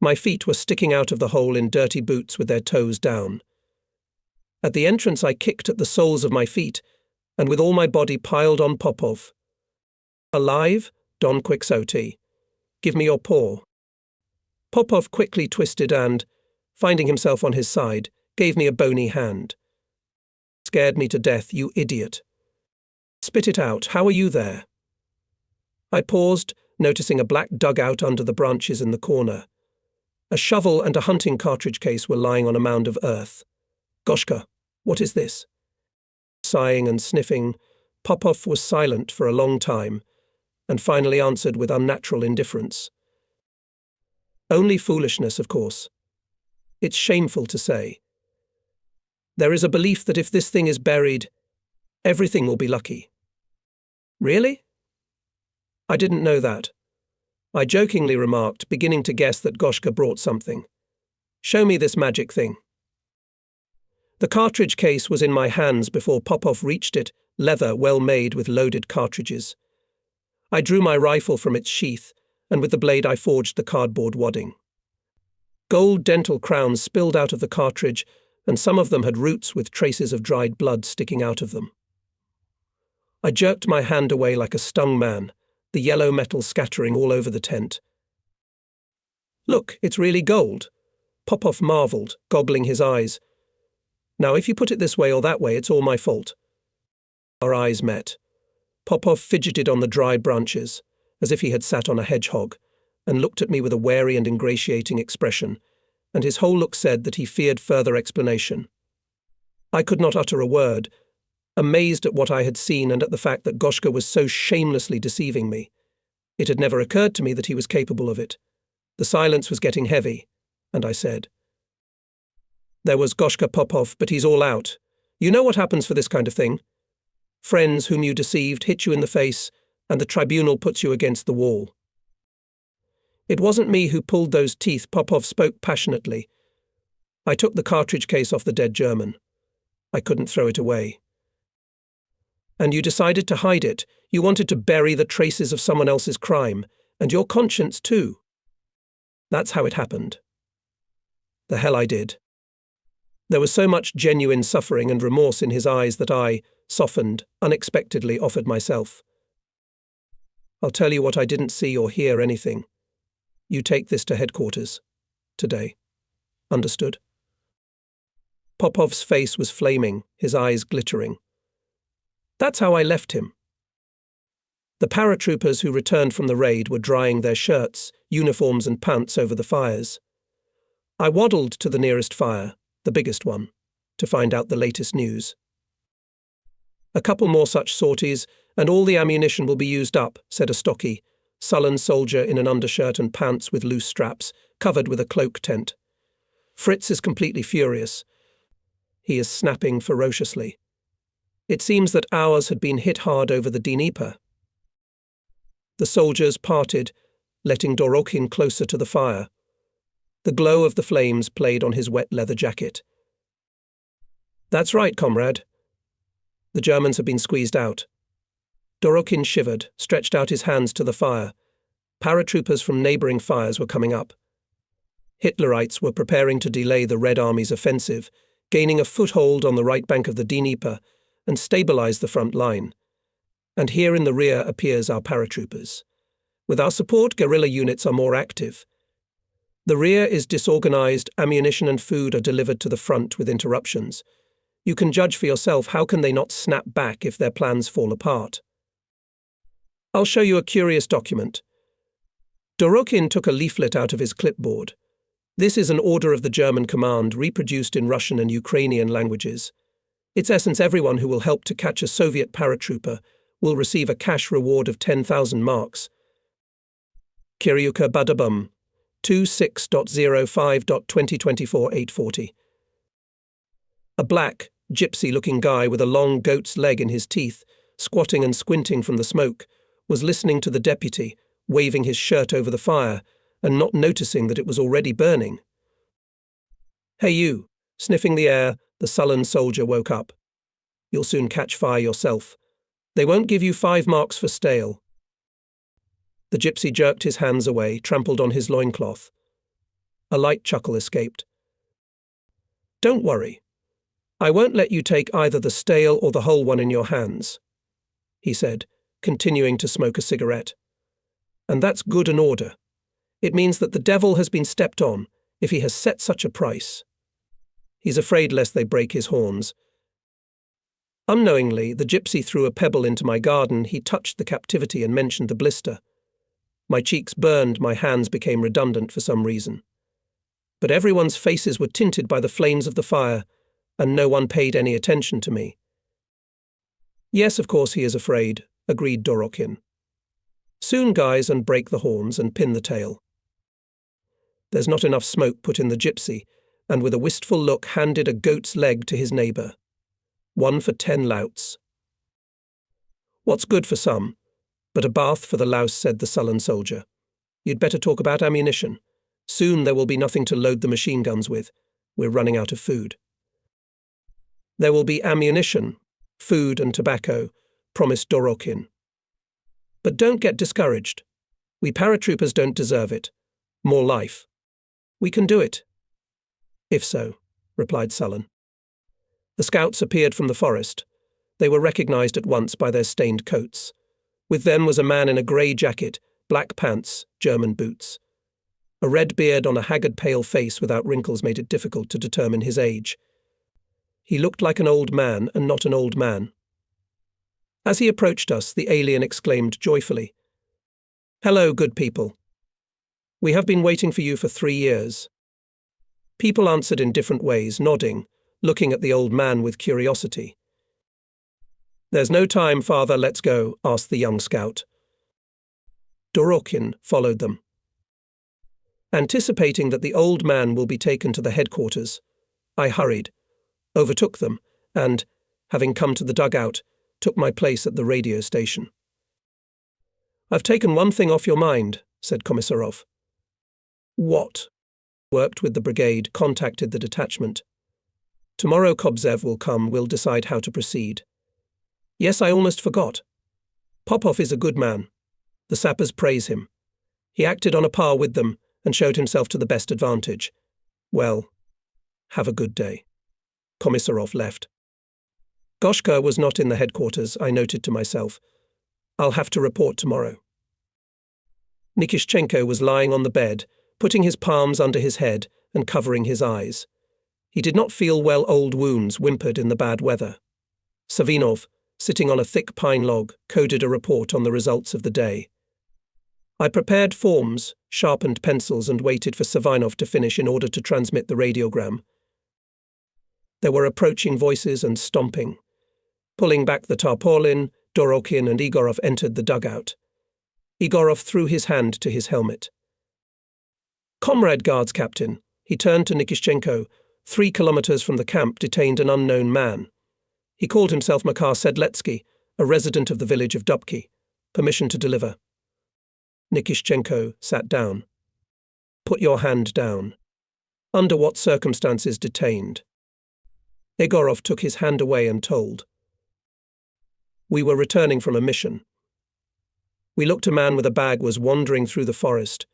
A: My feet were sticking out of the hole in dirty boots with their toes down. At the entrance I kicked at the soles of my feet, and with all my body piled on Popov. Alive? Don Quixote. Give me your paw. Popov quickly twisted and, finding himself on his side, gave me a bony hand. Scared me to death, you idiot. Spit it out, how are you there? I paused, noticing a black dugout under the branches in the corner. A shovel and a hunting cartridge case were lying on a mound of earth. Goshka, what is this? Sighing and sniffing, Popov was silent for a long time, and finally answered with unnatural indifference. Only foolishness, of course. It's shameful to say. There is a belief that if this thing is buried, everything will be lucky. Really? I didn't know that. I jokingly remarked, beginning to guess that Goshka brought something. Show me this magic thing. The cartridge case was in my hands before Popov reached it, leather well made with loaded cartridges. I drew my rifle from its sheath, and with the blade I forged the cardboard wadding. Gold dental crowns spilled out of the cartridge, and some of them had roots with traces of dried blood sticking out of them. I jerked my hand away like a stung man, the yellow metal scattering all over the tent. Look, it's really gold, Popov marvelled, goggling his eyes. Now, if you put it this way or that way, it's all my fault. Our eyes met. Popov fidgeted on the dry branches, as if he had sat on a hedgehog, and looked at me with a wary and ingratiating expression, and his whole look said that he feared further explanation. I could not utter a word, amazed at what I had seen and at the fact that Goshka was so shamelessly deceiving me. It had never occurred to me that he was capable of it. The silence was getting heavy, and I said, There was Goshka Popov, but he's all out. You know what happens for this kind of thing? Friends whom you deceived hit you in the face, and the tribunal puts you against the wall. It wasn't me who pulled those teeth, Popov spoke passionately. I took the cartridge case off the dead German. I couldn't throw it away. And you decided to hide it. You wanted to bury the traces of someone else's crime, and your conscience too. That's how it happened. The hell I did. There was so much genuine suffering and remorse in his eyes that I, softened, unexpectedly offered myself. I'll tell you what I didn't see or hear anything. You take this to headquarters. Today. Understood? Popov's face was flaming, his eyes glittering. That's how I left him. The paratroopers who returned from the raid were drying their shirts, uniforms and pants over the fires. I waddled to the nearest fire, the biggest one, to find out the latest news. A couple more such sorties, and all the ammunition will be used up, said a stocky, sullen soldier in an undershirt and pants with loose straps, covered with a cloak tent. Fritz is completely furious. He is snapping ferociously. It seems that ours had been hit hard over the Dnieper. The soldiers parted, letting Dorokin closer to the fire. The glow of the flames played on his wet leather jacket. That's right, comrade. The Germans have been squeezed out. Dorokin shivered, stretched out his hands to the fire. Paratroopers from neighbouring fires were coming up. Hitlerites were preparing to delay the Red Army's offensive, gaining a foothold on the right bank of the Dnieper, and stabilise the front line. And here in the rear appears our paratroopers. With our support, guerrilla units are more active. The rear is disorganised, ammunition and food are delivered to the front with interruptions. You can judge for yourself, how can they not snap back if their plans fall apart? I'll show you a curious document. Dorokin took a leaflet out of his clipboard. This is an order of the German command reproduced in Russian and Ukrainian languages. Its essence, everyone who will help to catch a Soviet paratrooper will receive a cash reward of 10,000 marks. Kiryuka Badabum, 26.05.2024 8:40. A black, gypsy-looking guy with a long goat's leg in his teeth, squatting and squinting from the smoke, was listening to the deputy, waving his shirt over the fire, and not noticing that it was already burning. Hey you, sniffing the air, the sullen soldier woke up. You'll soon catch fire yourself. They won't give you 5 marks for stale. The gypsy jerked his hands away, trampled on his loincloth. A light chuckle escaped. Don't worry. I won't let you take either the stale or the whole one in your hands, he said, continuing to smoke a cigarette. And that's good and order. It means that the devil has been stepped on, if he has set such a price. He's afraid lest they break his horns. Unknowingly, the gypsy threw a pebble into my garden. He touched the captivity and mentioned the blister. My cheeks burned, my hands became redundant for some reason. But everyone's faces were tinted by the flames of the fire, and no one paid any attention to me. Yes, of course he is afraid, agreed Dorokin. Soon, guys, and break the horns and pin the tail. There's not enough smoke, put in the gypsy, and with a wistful look handed a goat's leg to his neighbour. 1 for 10 louts. What's good for some, but a bath for the louse, said the sullen soldier. You'd better talk about ammunition. Soon there will be nothing to load the machine guns with. We're running out of food. There will be ammunition, food and tobacco, promised Dorokin. But don't get discouraged. We paratroopers don't deserve it. More life. We can do it. If so, replied Sullen. The scouts appeared from the forest. They were recognized at once by their stained coats. With them was a man in a grey jacket, black pants, German boots. A red beard on a haggard pale face without wrinkles made it difficult to determine his age. He looked like an old man and not an old man. As he approached us, the alien exclaimed joyfully, "Hello, good people. We have been waiting for you for 3 years." People answered in different ways, nodding, looking at the old man with curiosity. "There's no time, father, let's go," asked the young scout. Dorokin followed them. Anticipating that the old man will be taken to the headquarters, I hurried, overtook them, and, having come to the dugout, took my place at the radio station. "I've taken one thing off your mind," said Komisarov. "What?" Worked with the brigade, contacted the detachment. "Tomorrow Kobzev will come, we'll decide how to proceed." "Yes, I almost forgot. Popov is a good man. The sappers praise him. He acted on a par with them and showed himself to the best advantage. Well, have a good day." Komisarov left. Goshka was not in the headquarters, I noted to myself. I'll have to report tomorrow. Nikishchenko was lying on the bed, putting his palms under his head and covering his eyes. He did not feel well. Old wounds whimpered in the bad weather. Savinov, sitting on a thick pine log, coded a report on the results of the day. I prepared forms, sharpened pencils, and waited for Savinov to finish in order to transmit the radiogram. There were approaching voices and stomping. Pulling back the tarpaulin, Dorokin and Igorov entered the dugout. Igorov threw his hand to his helmet. "Comrade Guards Captain," he turned to Nikishchenko, 3 kilometers from the camp detained an unknown man. He called himself Makar Sedletsky, a resident of the village of Dubki. Permission to deliver. Nikishchenko sat down. "Put your hand down. Under what circumstances detained?" Egorov took his hand away and told. "We were returning from a mission. We looked. A man with a bag was wandering through the forest,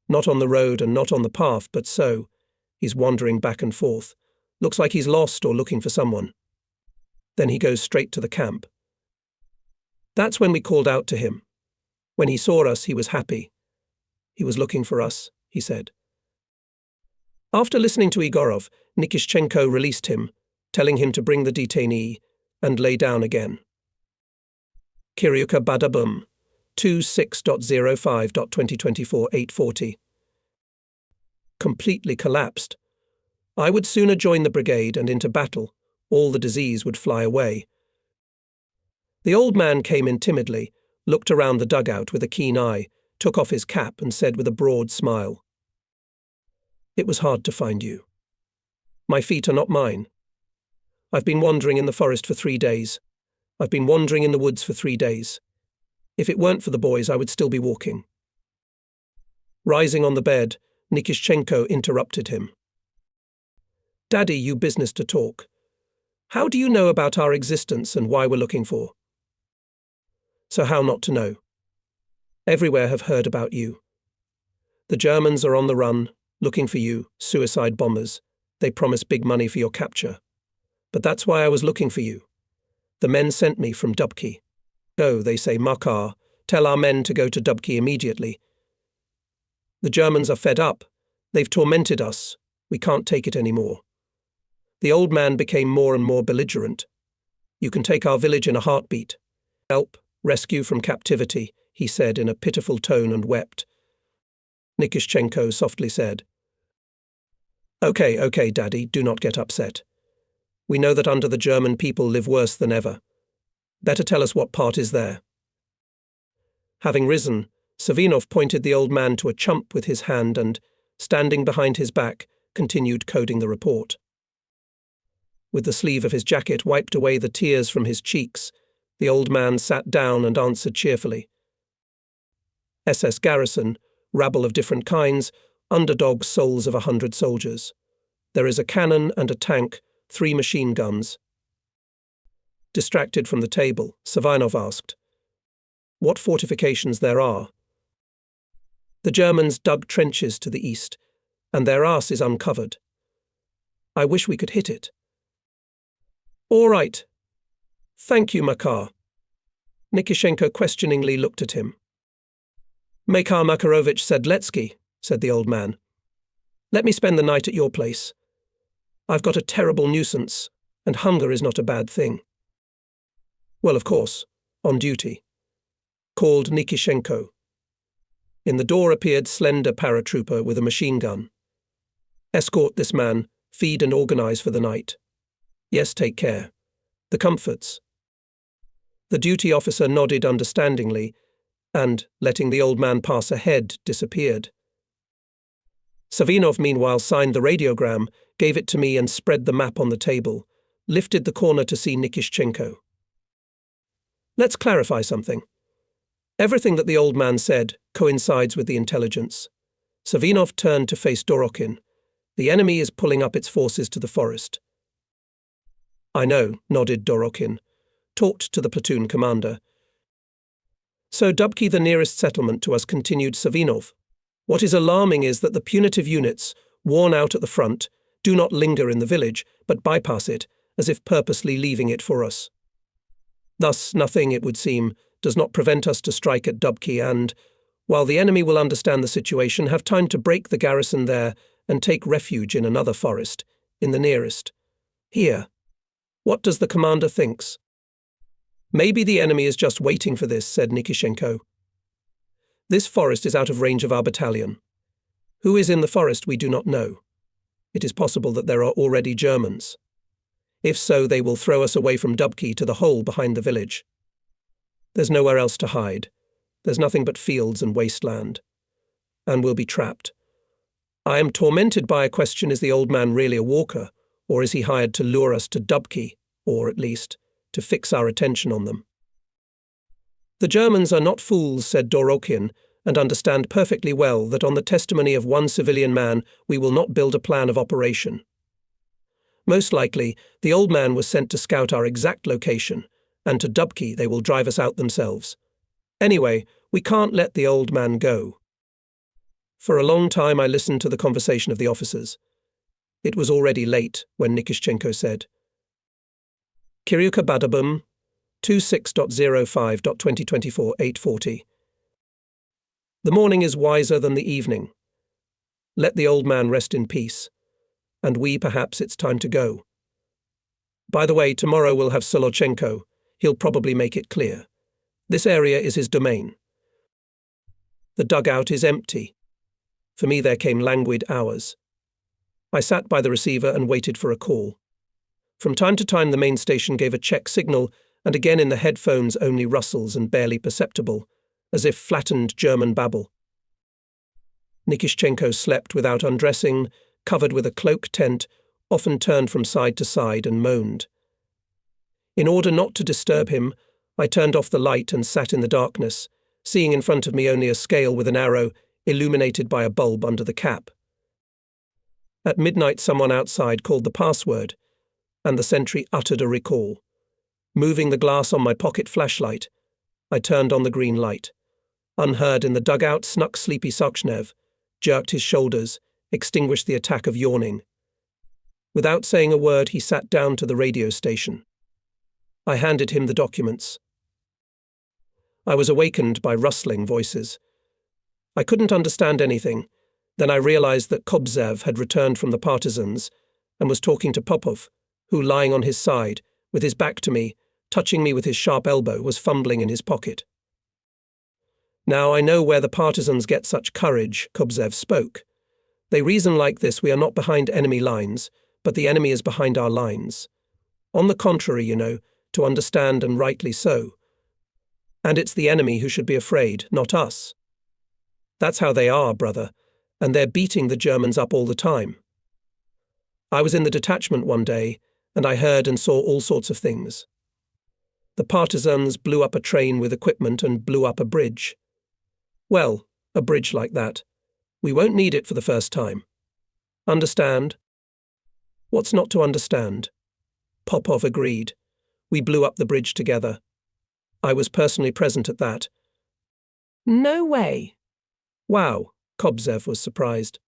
A: not on the road and not on the path, but so. He's wandering back and forth. Looks like he's lost or looking for someone. Then he goes straight to the camp. That's when we called out to him. When he saw us, he was happy. He was looking for us," he said. After listening to Igorov, Nikishchenko released him, telling him to bring the detainee, and lay down again. Kiryuka Badabum, 26.05.2024 8:40. Completely collapsed. I would sooner join the brigade and into battle. All the disease would fly away. The old man came in timidly, looked around the dugout with a keen eye, took off his cap and said with a broad smile, "It was hard to find you. My feet are not mine. I've been wandering in the forest for 3 days. I've been wandering in the woods for 3 days. If it weren't for the boys, I would still be walking." Rising on the bed, Nikishchenko interrupted him. "Daddy, you business to talk. How do you know about our existence and why we're looking for?" So how not to know? Everywhere have heard about you. The Germans are on the run, looking for you, suicide bombers. They promise big money for your capture. But that's why I was looking for you. The men sent me from Dubki. Go, they say, Makar, tell our men to go to Dubki immediately. The Germans are fed up. They've tormented us. We can't take it anymore. The old man became more and more belligerent. You can take our village in a heartbeat. Help, rescue from captivity, he said in a pitiful tone and wept. Nikishchenko softly said, Okay, Daddy, do not get upset. We know that under the German people live worse than ever. Better tell us what part is there. Having risen, Savinov pointed the old man to a chump with his hand and, standing behind his back, continued coding the report. With the sleeve of his jacket wiped away the tears from his cheeks, the old man sat down and answered cheerfully. SS garrison, rabble of different kinds, underdog souls of 100 soldiers. There is a cannon and a tank, 3 machine guns. Distracted from the table, Savinov asked, What fortifications there are? The Germans dug trenches to the east, and their arse is uncovered. I wish we could hit it. All right. Thank you, Makar. Nikishenko questioningly looked at him. Makar Makarovich Sedletsky, said the old man. Let me spend the night at your place. I've got a terrible nuisance, and hunger is not a bad thing. Well, of course, on duty. Called Nikishenko. In the door appeared slender paratrooper with a machine gun. Escort this man, feed and organize for the night. Yes, take care. The comforts. The duty officer nodded understandingly and, letting the old man pass ahead, disappeared. Savinov meanwhile signed the radiogram, gave it to me and spread the map on the table, lifted the corner to see Nikishchenko. Let's clarify something. Everything that the old man said coincides with the intelligence. Savinov turned to face Dorokin. The enemy is pulling up its forces to the forest. I know, nodded Dorokin. Talked to the platoon commander. So Dubki the nearest settlement to us, continued Savinov. What is alarming is that the punitive units, worn out at the front, do not linger in the village, but bypass it, as if purposely leaving it for us. Thus nothing, it would seem, does not prevent us to strike at Dubki and, while the enemy will understand the situation, have time to break the garrison there and take refuge in another forest, in the nearest. Here. What does the commander thinks? Maybe the enemy is just waiting for this, said Nikishenko. This forest is out of range of our battalion. Who is in the forest we do not know. It is possible that there are already Germans. If so, they will throw us away from Dubki to the hole behind the village. There's nowhere else to hide. There's nothing but fields and wasteland. And we'll be trapped. I am tormented by a question, is the old man really a walker, or is he hired to lure us to Dubki, or, at least, to fix our attention on them? The Germans are not fools, said Dorokin, and understand perfectly well that on the testimony of one civilian man we will not build a plan of operation. Most likely, the old man was sent to scout our exact location, and to Dubki they will drive us out themselves. Anyway, we can't let the old man go. For a long time I listened to the conversation of the officers. It was already late when Nikishchenko said, Kiryuka Badabum, 26.05.2024, 8:40. The morning is wiser than the evening. Let the old man rest in peace. And we, perhaps it's time to go. By the way, tomorrow we'll have Solochenko. He'll probably make it clear. This area is his domain. The dugout is empty. For me there came languid hours. I sat by the receiver and waited for a call. From time to time the main station gave a check signal, and again in the headphones only rustles and barely perceptible, as if flattened German babble. Nikishchenko slept without undressing, covered with a cloak tent, often turned from side to side and moaned. In order not to disturb him, I turned off the light and sat in the darkness, seeing in front of me only a scale with an arrow illuminated by a bulb under the cap. At midnight someone outside called the password, and the sentry uttered a recall. Moving the glass on my pocket flashlight, I turned on the green light. Unheard in the dugout snuck sleepy Sakshnev, jerked his shoulders, extinguished the attack of yawning. Without saying a word, he sat down to the radio station. I handed him the documents. I was awakened by rustling voices. I couldn't understand anything. Then I realized that Kobzev had returned from the partisans and was talking to Popov, who, lying on his side, with his back to me, touching me with his sharp elbow, was fumbling in his pocket. Now I know where the partisans get such courage, Kobzev spoke. They reason like this: we are not behind enemy lines, but the enemy is behind our lines. On the contrary, to understand, and rightly so. And it's the enemy who should be afraid, not us. That's how they are, brother, and they're beating the Germans up all the time. I was in the detachment one day, and I heard and saw all sorts of things. The partisans blew up a train with equipment and blew up a bridge. Well, a bridge like that. We won't need it for the first time. Understand? What's not to understand? Popov agreed. We blew up the bridge together. I was personally present at that.
B: No way.
A: Wow, Kobzev was surprised.